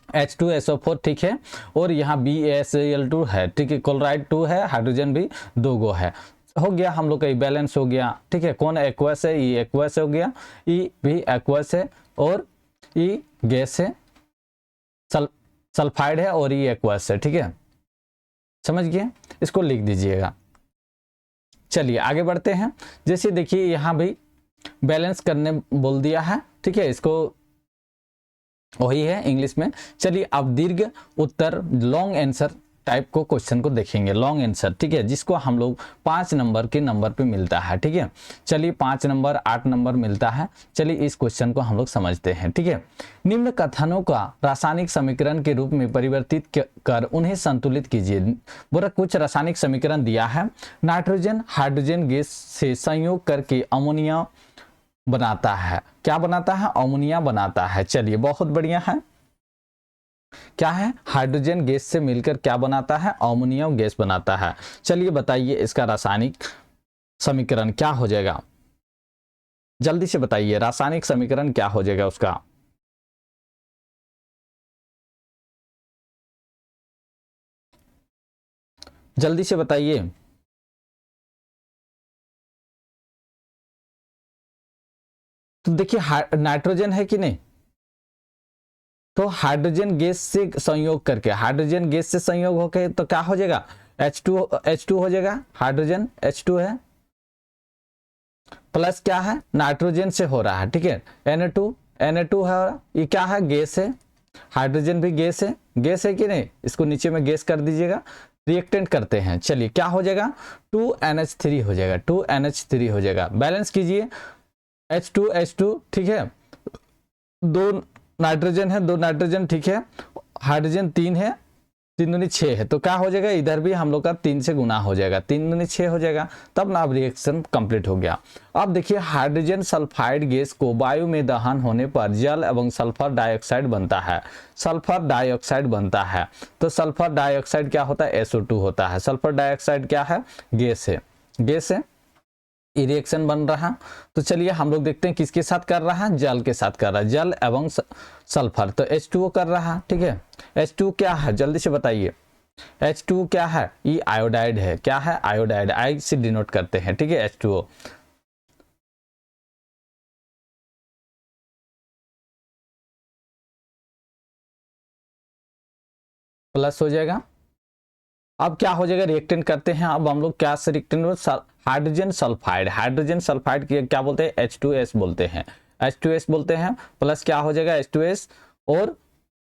[SPEAKER 1] H2SO4। ठीक है, और यहाँ BaSeAl2 है। ठीक है, क्लोराइड 2 है, हाइड्रोजन भी 2 गो है। हो गया हम लोग का बैलेंस हो गया। ठीक है, कौन एक्वस है, ई एक्वस हो गया, ई भी एक्वस है और ई गैस है, सल्फाइड है और ई एक्वस है। ठीक है, समझ गए, इसको लिख दीजिएगा। चलिए आगे बढ़ते हैं। जैसे देखिए यहाँ भी बैलेंस करने बोल दिया है। ठीक है, इसको वही है इंग्लिश में। चलिए अब दीर्घ उत्तर लॉन्ग आंसर टाइप को क्वेश्चन को देखेंगे, लॉन्ग आंसर। ठीक है, जिसको हम लोग 5 नंबर के नंबर पे मिलता है। ठीक है, चलिए 5 नंबर 8 नंबर मिलता है। चलिए इस क्वेश्चन को हम लोग समझते हैं। ठीक है, निम्न कथनों का रासायनिक समीकरण के रूप में परिवर्तित कर उन्हें संतुलित कीजिए। बोला कुछ रासायनिक समीकरण दिया है, नाइट्रोजन हाइड्रोजन गैस से संयोग करके अमोनिया बनाता है। क्या बनाता है, अमोनिया बनाता है। चलिए बहुत बढ़िया है, क्या है, हाइड्रोजन गैस से मिलकर क्या बनाता है, अमोनिया गैस बनाता है। चलिए बताइए इसका रासायनिक समीकरण क्या हो जाएगा, जल्दी से बताइए रासायनिक समीकरण क्या हो जाएगा उसका। जल्दी से बताइए। तो देखिए नाइट्रोजन है कि नहीं, तो हाइड्रोजन गैस से संयोग करके, हाइड्रोजन गैस से संयोग होकर तो क्या हो जाएगा, H2 हो जाएगा, हाइड्रोजन H2 है, प्लस क्या है, नाइट्रोजन से हो रहा है। ठीक है, Na2 है, ये क्या है, गैस है, हाइड्रोजन भी गैस है कि नहीं, इसको नीचे में गैस कर दीजिएगा। रिएक्टेंट करते हैं, चलिए क्या हो जाएगा, 2NH3 हो जाएगा, 2NH3 हो जाएगा। बैलेंस कीजिए, H2 ठीक है, 2 नाइट्रोजन है, 2 नाइट्रोजन। ठीक है, हाइड्रोजन 3 है, 3 दूनी 6 है, तो क्या हो जाएगा, इधर भी हम लोग का 3 से गुना हो जाएगा, 3 दूनी 6 हो जाएगा। तब ना अब रिएक्शन कंप्लीट हो गया। अब देखिए हाइड्रोजन सल्फाइड गैस को वायु में दहन होने पर जल एवं सल्फर डाइऑक्साइड बनता है, सल्फर डाइऑक्साइड बनता है। तो सल्फर डाइऑक्साइड क्या होता है, SO2 होता है। सल्फर डाइऑक्साइड क्या है, गैस है, रिएक्शन बन रहा। तो चलिए हम लोग देखते हैं किसके साथ कर रहा है, जल के साथ कर रहा है, जल एवं सल्फर। तो H2O कर रहा है। ठीक है, H2 क्या है, जल्दी से बताइए, H2 क्या है, ये आयोडाइड है। क्या है, आयोडाइड, आई से डिनोट करते हैं। ठीक है, H2O प्लस हो जाएगा। अब क्या हो जाएगा, रिएक्टेंट करते हैं। अब हम लोग क्या से रिएक्टेंट, हाइड्रोजन सल्फाइड क्या बोलते हैं, H2S बोलते हैं, H2S बोलते हैं। प्लस क्या हो जाएगा, H2S और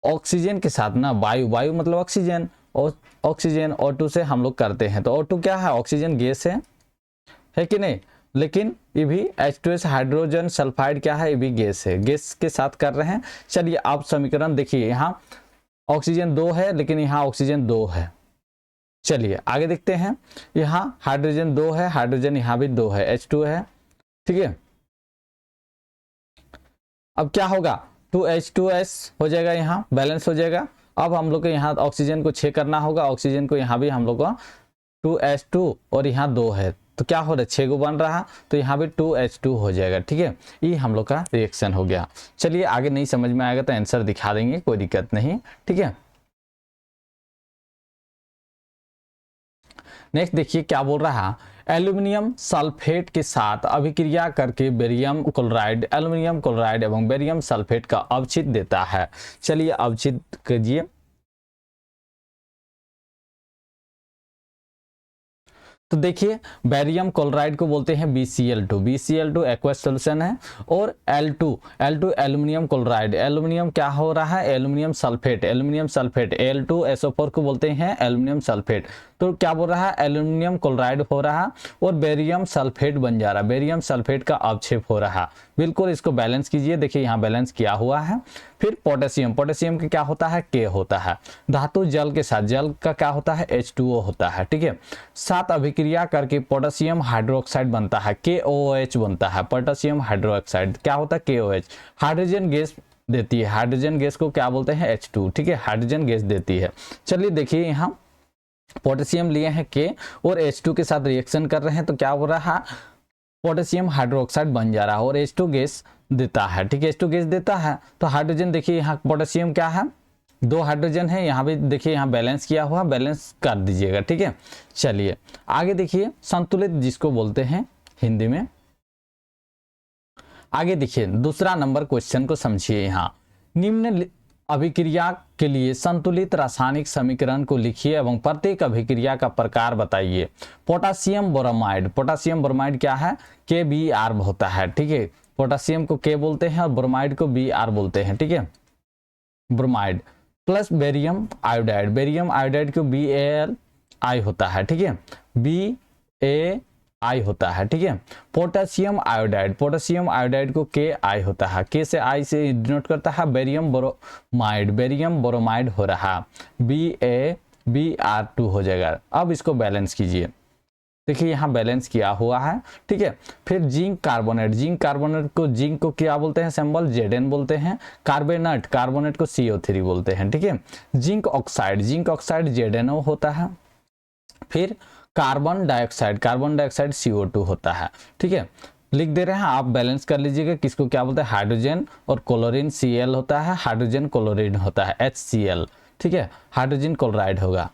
[SPEAKER 1] ऑक्सीजन के साथ ना, वायु मतलब ऑक्सीजन, और ऑक्सीजन O2 से हम लोग करते हैं। तो O2 क्या है, ऑक्सीजन गैस है कि नहीं, लेकिन ये भी H2S हाइड्रोजन सल्फाइड क्या है, ये भी गैस है, गैस के साथ कर रहे हैं। चलिए आप समीकरण देखिए, यहाँ ऑक्सीजन 2 है लेकिन यहाँ ऑक्सीजन 2 है। चलिए आगे देखते हैं, यहाँ हाइड्रोजन 2 है, हाइड्रोजन यहाँ भी 2 है, H2 है। ठीक है, अब क्या होगा, 2H2S हो जाएगा, यहाँ बैलेंस हो जाएगा। अब हम लोग को यहाँ ऑक्सीजन को 6 करना होगा, ऑक्सीजन को यहाँ भी हम लोग को 2H2 और यहाँ 2 है, तो क्या हो रहा है, 6 को बन रहा, तो यहाँ भी 2H2 हो जाएगा। ठीक है, ये हम लोग का रिएक्शन हो गया। चलिए आगे नहीं समझ में आएगा तो आंसर दिखा देंगे, कोई दिक्कत नहीं। ठीक है, नेक्स्ट देखिए क्या बोल रहा है, एल्यूमिनियम सल्फेट के साथ अभिक्रिया करके बेरियम क्लोराइड, एल्यूमिनियम क्लोराइड एवं बेरियम सल्फेट का अवच्छिद देता है। चलिए अवच्छिद कीजिए। तो देखिए बेरियम क्लोराइड को बोलते हैं BCl2 एक्वस सॉल्यूशन है, और L2 एल्यूमिनियम क्लोराइड, एल्यूमिनियम क्या हो रहा है, एल्यूमिनियम सल्फेट Al2SO4 को बोलते हैं एल्यूमिनियम सल्फेट। तो क्या बोल रहा है, एल्यूमिनियम क्लोराइड हो रहा और बेरियम सल्फेट बन जा रहा, बेरियम सल्फेट का अवक्षेप हो रहा, बिल्कुल इसको बैलेंस कीजिए, देखिए यहाँ बैलेंस किया हुआ है। फिर पोटेशियम, पोटेशियम का क्या होता है, के होता है। धातु जल के साथ, जल का क्या होता है, H2O होता है, ठीक है। 7 अभिक्रिया करके पोटेशियम हाइड्रोक्साइड बनता है, KOH बनता है। पोटेशियम हाइड्रोक्साइड क्या होता है, KOH। हाइड्रोजन गैस देती है, हाइड्रोजन गैस को क्या बोलते हैं, H2, ठीक है, हाइड्रोजन गैस देती है। चलिए देखिए यहाँ पोटेशियम लिए हैं K और H2 के साथ रिएक्शन कर रहे हैं तो क्या हो रहा है, पोटेशियम हाइड्रोक्साइड बन जा रहा है और H2 गैस देता है, ठीक है, H2 गैस देता है। तो हाइड्रोजन देखिए यहाँ पोटेशियम क्या है, 2 हाइड्रोजन है, यहाँ भी देखिए यहाँ बैलेंस किया हुआ, बैलेंस कर दीजिएगा, ठीक है। चलिए आगे देखिए संतुलित जिसको बोलते हैं हिंदी में। आगे देखिए दूसरा नंबर क्वेश्चन को समझिए। यहाँ निम्न अभिक्रिया के लिए संतुलित रासायनिक समीकरण को लिखिए एवं प्रत्येक अभिक्रिया का प्रकार बताइए। पोटासियम ब्रोमाइड, पोटासियम ब्रोमाइड क्या है, KBr होता है, ठीक है। पोटासियम को K बोलते हैं और ब्रोमाइड को Br बोलते हैं, ठीक है, bromide. Plus barium iodide, barium iodide को BAlI होता है, ठीक है, BAI होता है, ठीक है। पोटेशियम आयोडाइड, पोटेशियम आयोडाइड को KI होता है, K से I से डिनोट करता है। बेरियम ब्रोमाइड, बेरियम ब्रोमाइड हो रहा, BaBr2 हो जाएगा। अब इसको बैलेंस कीजिए, देखिए यहाँ बैलेंस किया हुआ है, ठीक है। फिर जिंक कार्बोनेट, जिंक कार्बोनेट को, जिंक को क्या बोलते हैं, सिंबल Zn बोलते हैं। कार्बोनेट, कार्बोनेट को CO3 बोलते हैं, ठीक है। Zinc oxide, zinc oxide ZnO होता है। फिर carbon dioxide, carbon dioxide CO2 होता है, ठीक है। लिख दे रहे हैं, आप बैलेंस कर लीजिएगा। किसको क्या बोलते हैं, हाइड्रोजन और क्लोरीन Cl होता है, हाइड्रोजन क्लोरीन होता है HCl, ठीक है, हाइड्रोजन क्लोराइड होगा।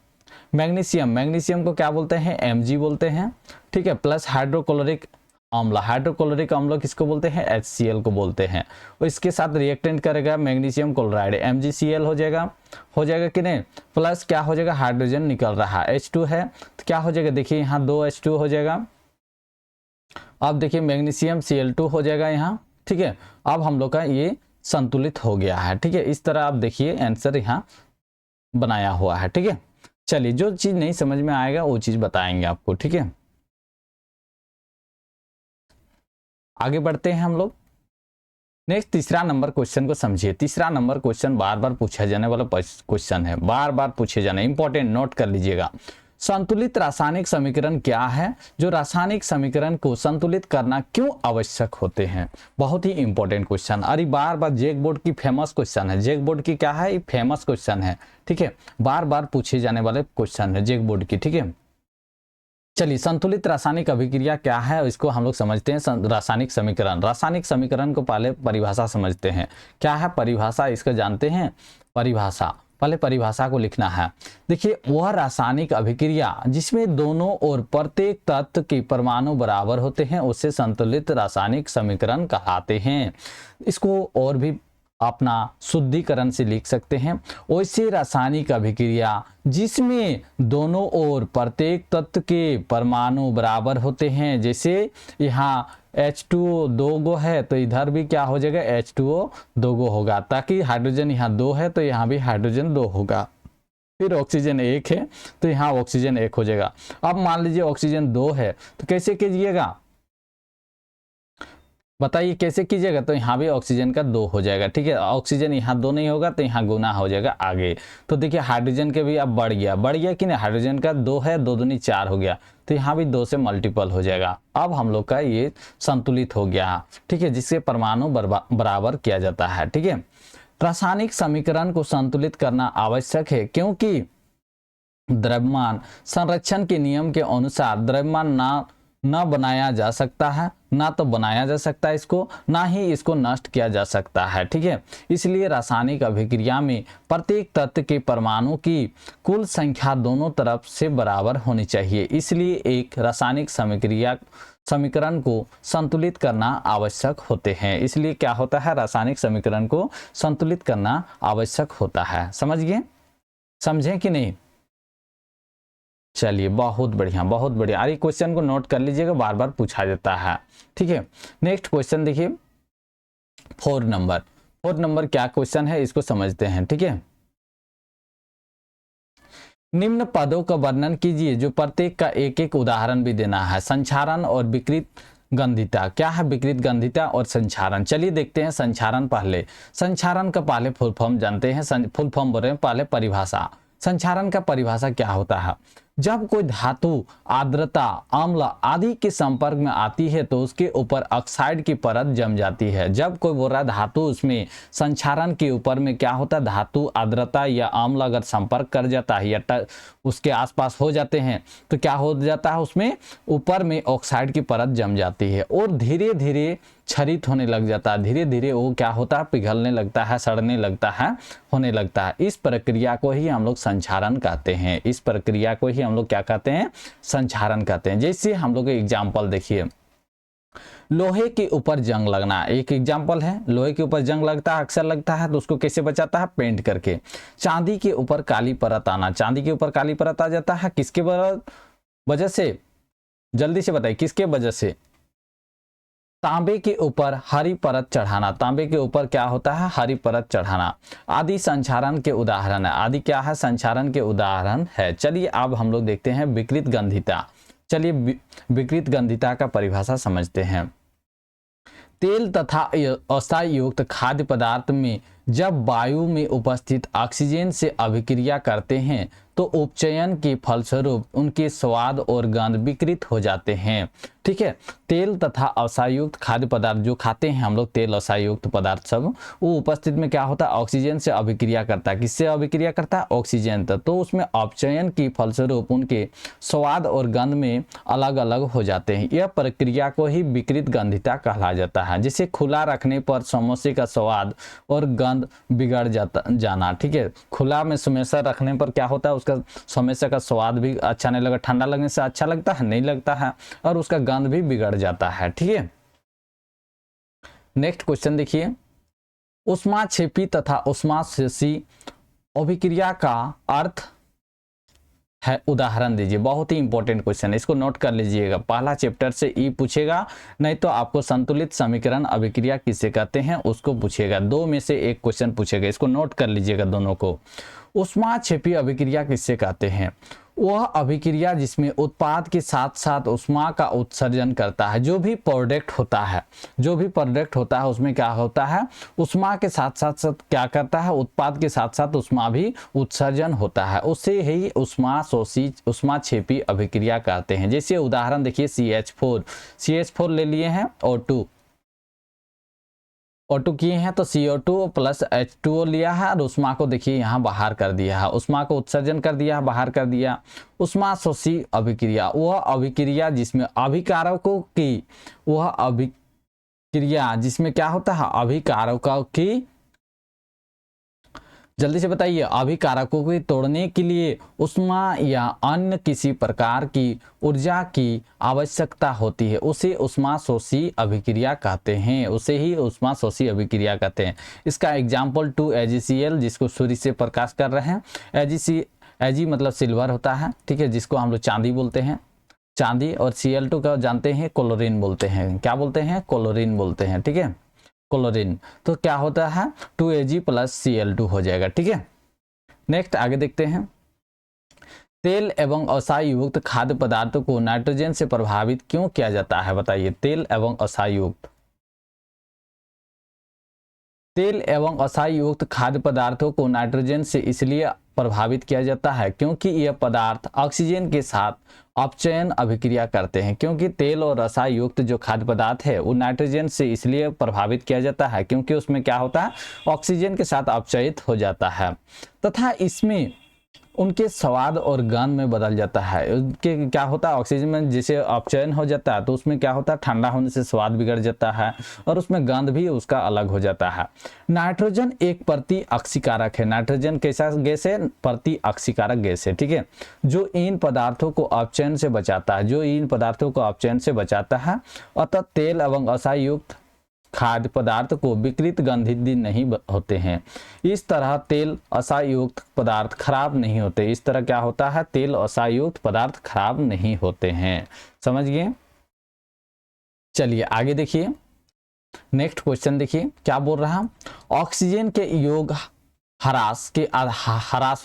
[SPEAKER 1] मैग्नीशियम, मैग्नीशियम को क्या बोलते हैं, Mg बोलते हैं, ठीक है। प्लस हाइड्रोक्लोरिक अम्ल, हाइड्रोक्लोरिक अम्ल किसको बोलते हैं, HCl को बोलते हैं। और इसके साथ रिएक्टेंट करेगा मैग्नीशियम क्लोराइड, MgCl हो जाएगा कि नहीं। प्लस क्या हो जाएगा, हाइड्रोजन निकल रहा है, H2 है तो क्या हो जाएगा, देखिए यहाँ 2 H2 हो जाएगा। अब देखिए मैग्नीशियम Cl2 हो जाएगा यहाँ, ठीक है। अब हम लोग का ये संतुलित हो गया है, ठीक है। इस तरह आप देखिए आंसर यहाँ बनाया हुआ है, ठीक है। चलिए जो चीज नहीं समझ में आएगा वो चीज बताएंगे आपको, ठीक है। आगे बढ़ते हैं हम लोग। नेक्स्ट तीसरा नंबर क्वेश्चन को समझिए। तीसरा नंबर क्वेश्चन बार बार पूछा जाने वाला क्वेश्चन है, बार बार पूछे जाने, इंपॉर्टेंट, नोट कर लीजिएगा। संतुलित रासायनिक समीकरण क्या है, जो रासायनिक समीकरण को संतुलित करना क्यों आवश्यक होते हैं। बहुत ही इंपॉर्टेंट क्वेश्चन, अरे बार बार जेक बोर्ड की फेमस क्वेश्चन है, जेक बोर्ड की क्या है, ये फेमस क्वेश्चन है, ठीक है, बार बार पूछे जाने वाले क्वेश्चन है जेक बोर्ड की, ठीक है। चलिए संतुलित रासायनिक अभिक्रिया क्या है, इसको हम लोग समझते हैं। रासायनिक समीकरण, रासायनिक समीकरण को पहले परिभाषा समझते हैं। क्या है परिभाषा, इसका जानते हैं, परिभाषा, पहले परिभाषा को लिखना है। देखिए वह रासायनिक अभिक्रिया जिसमें दोनों ओर प्रत्येक तत्व के परमाणु बराबर होते हैं उसे संतुलित रासायनिक समीकरण कहलाते हैं। इसको और भी अपना शुद्धिकरण से लिख सकते हैं। वैसे रासायनिक अभिक्रिया जिसमें दोनों ओर प्रत्येक तत्व के परमाणु बराबर होते हैं, जैसे यहाँ H2O 2 गो है तो इधर भी क्या हो जाएगा, H2O 2 गो होगा, ताकि हाइड्रोजन यहाँ 2 है तो यहाँ भी हाइड्रोजन 2 होगा। फिर ऑक्सीजन 1 है तो यहाँ ऑक्सीजन 1 हो जाएगा। अब मान लीजिए ऑक्सीजन 2 है तो कैसे कीजिएगा, बताइए कैसे कीजिएगा, तो यहाँ भी ऑक्सीजन का 2 हो जाएगा, ठीक है। ऑक्सीजन यहाँ 2 नहीं होगा तो यहाँ गुना हो जाएगा आगे। तो देखिए हाइड्रोजन के भी अब बढ़ गया कि नहीं, हाइड्रोजन का 2 है, 2 दूनी 4 हो गया, तो यहाँ भी 2 से मल्टीपल हो जाएगा। अब हम लोग का ये संतुलित हो गया, ठीक है, जिससे परमाणु बराबर किया जाता है, ठीक है। रासायनिक समीकरण को संतुलित करना आवश्यक है क्योंकि द्रव्यमान संरक्षण के नियम के अनुसार द्रव्यमान न बनाया जा सकता है, ना तो बनाया जा सकता है इसको, ना ही इसको नष्ट किया जा सकता है, ठीक है। इसलिए रासायनिक अभिक्रिया में प्रत्येक तत्व के परमाणु की कुल संख्या दोनों तरफ से बराबर होनी चाहिए। इसलिए एक रासायनिक समीकरण को संतुलित करना आवश्यक होते हैं। इसलिए क्या होता है, रासायनिक समीकरण को संतुलित करना आवश्यक होता है। समझ गए, समझे कि नहीं। चलिए बहुत बढ़िया, बहुत बढ़िया। अरे क्वेश्चन को नोट कर लीजिएगा, बार बार पूछा जाता है, ठीक है। नेक्स्ट क्वेश्चन देखिए 4 नंबर क्या क्वेश्चन है इसको समझते हैं, ठीक है। निम्न पदों का वर्णन कीजिए जो प्रत्येक का एक एक उदाहरण भी देना है। संचारण और विकृत गंधिता। क्या है विकृत गंधिता और संचारण? चलिए देखते हैं संचारण पहले। संचारण का पहले फुल फॉर्म जानते हैं, फुल फॉर्म बोल रहे हैं पहले परिभाषा। संचारण का परिभाषा क्या होता है? जब कोई धातु आर्द्रता, अम्ल आदि के संपर्क में आती है तो उसके ऊपर ऑक्साइड की परत जम जाती है। जब कोई बोल रहा है धातु, उसमें संचारण के ऊपर में क्या होता है, धातु आर्द्रता या अम्ल अगर संपर्क कर जाता है या उसके आसपास हो जाते हैं तो क्या हो जाता है, उसमें ऊपर में ऑक्साइड की परत जम जाती है और धीरे धीरे क्षरित होने लग जाता है। धीरे धीरे वो क्या होता है, पिघलने लगता है, सड़ने लगता है, होने लगता है। इस प्रक्रिया को ही हम लोग संचारण कहते हैं। इस प्रक्रिया को ही हम लोग क्या कहते हैं, संचारण कहते हैं। जैसे हम लोग एग्जाम्पल देखिए, लोहे के ऊपर जंग लगना एक एग्जाम्पल है। लोहे के ऊपर जंग लगता है, अक्सर लगता है, तो उसको कैसे बचाता है, पेंट करके। चांदी के ऊपर काली परत आना, चांदी के ऊपर काली परत आ जाता है किसके वजह से, जल्दी से बताइए किसके वजह से? तांबे के ऊपर हरी परत चढ़ाना, तांबे के ऊपर क्या होता है, हरी परत चढ़ाना। आदि संचारण के उदाहरण है। आदि क्या है, संचारण के उदाहरण है। चलिए अब हम लोग देखते हैं विकृत गंधिता। चलिए विकृत गंधिता का परिभाषा समझते हैं। तेल तथा अस्थायी युक्त खाद्य पदार्थ में जब वायु में उपस्थित ऑक्सीजन से अभिक्रिया करते हैं तो उपचयन के फलस्वरूप उनके स्वाद और गंध विकृत हो जाते हैं। ठीक है, तेल तथा अवसायुक्त खाद्य पदार्थ जो खाते हैं हम लोग, तेल अवसायुक्त पदार्थ सब, वो उपस्थित में क्या होता है, ऑक्सीजन से अभिक्रिया करता है। किससे अभिक्रिया करता है, ऑक्सीजन तक। तो उसमें अपचयन की फलस्वरूप उनके स्वाद और गंध में अलग अलग हो जाते हैं। यह प्रक्रिया को ही विकृत गंधिता कहा जाता है। जिसे खुला रखने पर समोसे का स्वाद और गंध बिगड़ जाना। ठीक है, खुला में समोसा रखने पर क्या होता है, उसका समोसे का स्वाद भी अच्छा नहीं लगा, ठंडा लगने से अच्छा लगता है, नहीं लगता है, और उसका गंध भी बिगड़ जाता है। ठीक है, नेक्स्ट क्वेश्चन देखिए, ऊष्माक्षेपी तथा ऊष्माशोषी अभिक्रिया का अर्थ है, उदाहरण दीजिए। बहुत ही इंपॉर्टेंट क्वेश्चन है, इसको नोट कर लीजिएगा। पहला चैप्टर से ई पूछेगा, नहीं तो आपको संतुलित समीकरण अभिक्रिया किसे कहते हैं उसको पूछेगा। दो में से एक क्वेश्चन पूछेगा, इसको नोट कर लीजिएगा दोनों को। ऊष्माक्षेपी अभिक्रिया किससे कहते हैं? वह अभिक्रिया जिसमें उत्पाद के साथ साथ ऊष्मा का उत्सर्जन करता है। जो भी प्रोडक्ट होता है, जो भी प्रोडक्ट होता है उसमें क्या होता है, ऊष्मा के साथ साथ क्या करता है, उत्पाद के साथ साथ ऊष्मा भी उत्सर्जन होता है। उससे ही ऊष्माशोषी ऊष्माक्षेपी अभिक्रिया कहते हैं। जैसे उदाहरण देखिए, CH4 ले लिए हैं, O2 किए हैं तो CO2 प्लस H2O लिया है और ऊष्मा को देखिए यहाँ बाहर कर दिया है, ऊष्मा को उत्सर्जन कर दिया, बाहर कर दिया। ऊष्माशोषी अभिक्रिया वह अभिक्रिया जिसमें अभिकारकों की, वह अभिक्रिया जिसमें क्या होता है, अभिकारकों की, जल्दी से बताइए, अभिकारकों को तोड़ने के लिए ऊष्मा या अन्य किसी प्रकार की ऊर्जा की आवश्यकता होती है, उसे ऊष्माशोषी अभिक्रिया कहते हैं। उसे ही ऊष्माशोषी अभिक्रिया कहते हैं। इसका एग्जाम्पल 2AgCl, जिसको सूर्य से प्रकाश कर रहे हैं। Ag मतलब सिल्वर होता है, ठीक है, जिसको हम लोग चांदी बोलते हैं, चांदी। और Cl2 का जानते हैं, क्लोरीन बोलते हैं। क्या बोलते हैं, क्लोरीन बोलते हैं। ठीक है, क्लोरीन। तो क्या होता है, 2Ag प्लस Cl2 हो जाएगा। ठीक है, नेक्स्ट आगे देखते हैं। तेल एवं अवसाय युक्त खाद्य पदार्थों को नाइट्रोजन से प्रभावित क्यों किया जाता है, बताइए। तेल एवं अवसाय युक्त खाद्य पदार्थों को नाइट्रोजन से इसलिए प्रभावित किया जाता है क्योंकि यह पदार्थ ऑक्सीजन के साथ अपचयन अभिक्रिया करते हैं। क्योंकि तेल और रसायन युक्त जो खाद्य पदार्थ है वो नाइट्रोजन से इसलिए प्रभावित किया जाता है क्योंकि उसमें क्या होता है, ऑक्सीजन के साथ अपचयित हो जाता है तथा इसमें उनके स्वाद और गंध में बदल जाता है। उनके क्या होता है, ऑक्सीजन में जैसे अपचयन हो जाता है तो उसमें क्या होता है, ठंडा होने से स्वाद बिगड़ जाता है और उसमें गंध भी उसका अलग हो जाता है। नाइट्रोजन एक प्रति ऑक्सीकारक है। नाइट्रोजन कैसा गैस है, प्रति ऑक्सीकारक गैस है। ठीक है, जो इन पदार्थों को अपचयन से बचाता है, अतः तेल एवं अवसाय युक्त खाद्य पदार्थ को विकृत गंधित नहीं होते हैं। इस तरह तेल अवसायुक्त पदार्थ खराब नहीं होते। इस तरह क्या होता है, तेल अवसायुक्त पदार्थ खराब नहीं होते हैं। समझ गए। चलिए आगे देखिए, नेक्स्ट क्वेश्चन देखिए क्या बोल रहा है। ऑक्सीजन के योग ह्रास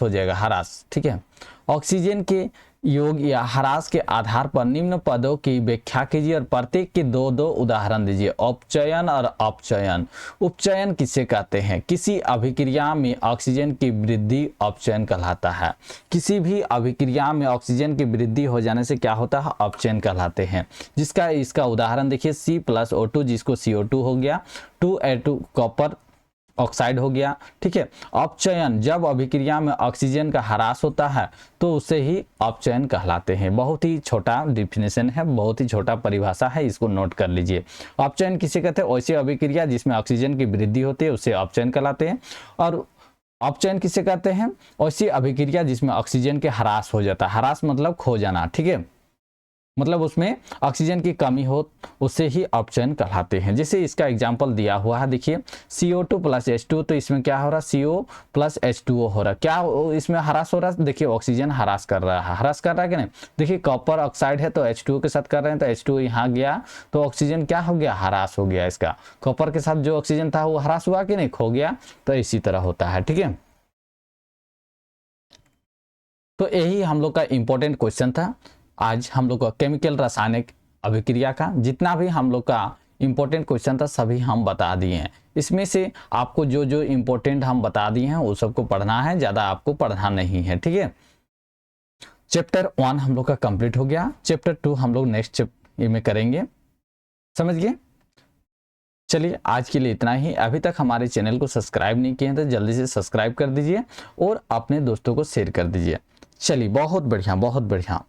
[SPEAKER 1] हो जाएगा, ह्रास। ठीक है, ऑक्सीजन के योग या ह्रास के आधार पर निम्न पदों की व्याख्या कीजिए और प्रत्येक के दो दो उदाहरण दीजिए। उपचयन और अपचयन। उपचयन किसे कहते हैं? किसी अभिक्रिया में ऑक्सीजन की वृद्धि अपचयन कहलाता है। किसी भी अभिक्रिया में ऑक्सीजन की वृद्धि हो जाने से क्या होता है? अपचयन कहलाते हैं। जिसका इसका उदाहरण देखिए C+O2, जिसको CO2 हो गया, 2A2 कॉपर ऑक्साइड हो गया। ठीक है। अपचयन, जब अभिक्रिया में ऑक्सीजन का ह्रास होता है तो उसे ही अपचयन कहलाते हैं। बहुत ही छोटा डिफिनेशन है, बहुत ही छोटा परिभाषा है, इसको नोट कर लीजिए। अपचयन किसे कहते हैं? ऐसी अभिक्रिया जिसमें ऑक्सीजन की वृद्धि होती है उसे अपचयन कहलाते हैं। और अपचयन किसे कहते हैं? ऐसी अभिक्रिया जिसमें ऑक्सीजन के ह्रास हो जाता है। ह्रास मतलब खो जाना। ठीक है, मतलब उसमें ऑक्सीजन की कमी हो, उससे ही अपचयन कहलाते हैं। जैसे इसका एग्जांपल दिया हुआ है, देखिए CO2 + H2, तो इसमें क्या हो रहा है? CO + H2O हो रहा है। क्या इसमें ह्रास हो रहा है? देखिए ऑक्सीजन ह्रास कर रहा है। ह्रास कर रहा है कि नहीं? देखिए कॉपर ऑक्साइड है तो H2O के साथ कर रहे हैं, तो H2O यहाँ गया तो ऑक्सीजन क्या हो गया? ह्रास हो गया इसका। कॉपर के साथ जो ऑक्सीजन था वो ह्रास हुआ कि नहीं? खो गया। तो इसी तरह होता है। ठीक है, तो यही हम लोग का इंपॉर्टेंट क्वेश्चन था। आज हम लोग का केमिकल रासायनिक अभिक्रिया का जितना भी हम लोग का इंपॉर्टेंट क्वेश्चन था सभी हम बता दिए हैं। इसमें से आपको जो जो इंपॉर्टेंट हम बता दिए हैं वो सबको पढ़ना है, ज़्यादा आपको पढ़ना नहीं है। ठीक है, चैप्टर 1 हम लोग का कंप्लीट हो गया। चैप्टर 2 हम लोग नेक्स्ट चैप्टर में करेंगे। समझ गए? चलिए आज के लिए इतना ही। अभी तक हमारे चैनल को सब्सक्राइब नहीं किए हैं तो जल्दी से सब्सक्राइब कर दीजिए और अपने दोस्तों को शेयर कर दीजिए। चलिए, बहुत बढ़िया, बहुत बढ़िया।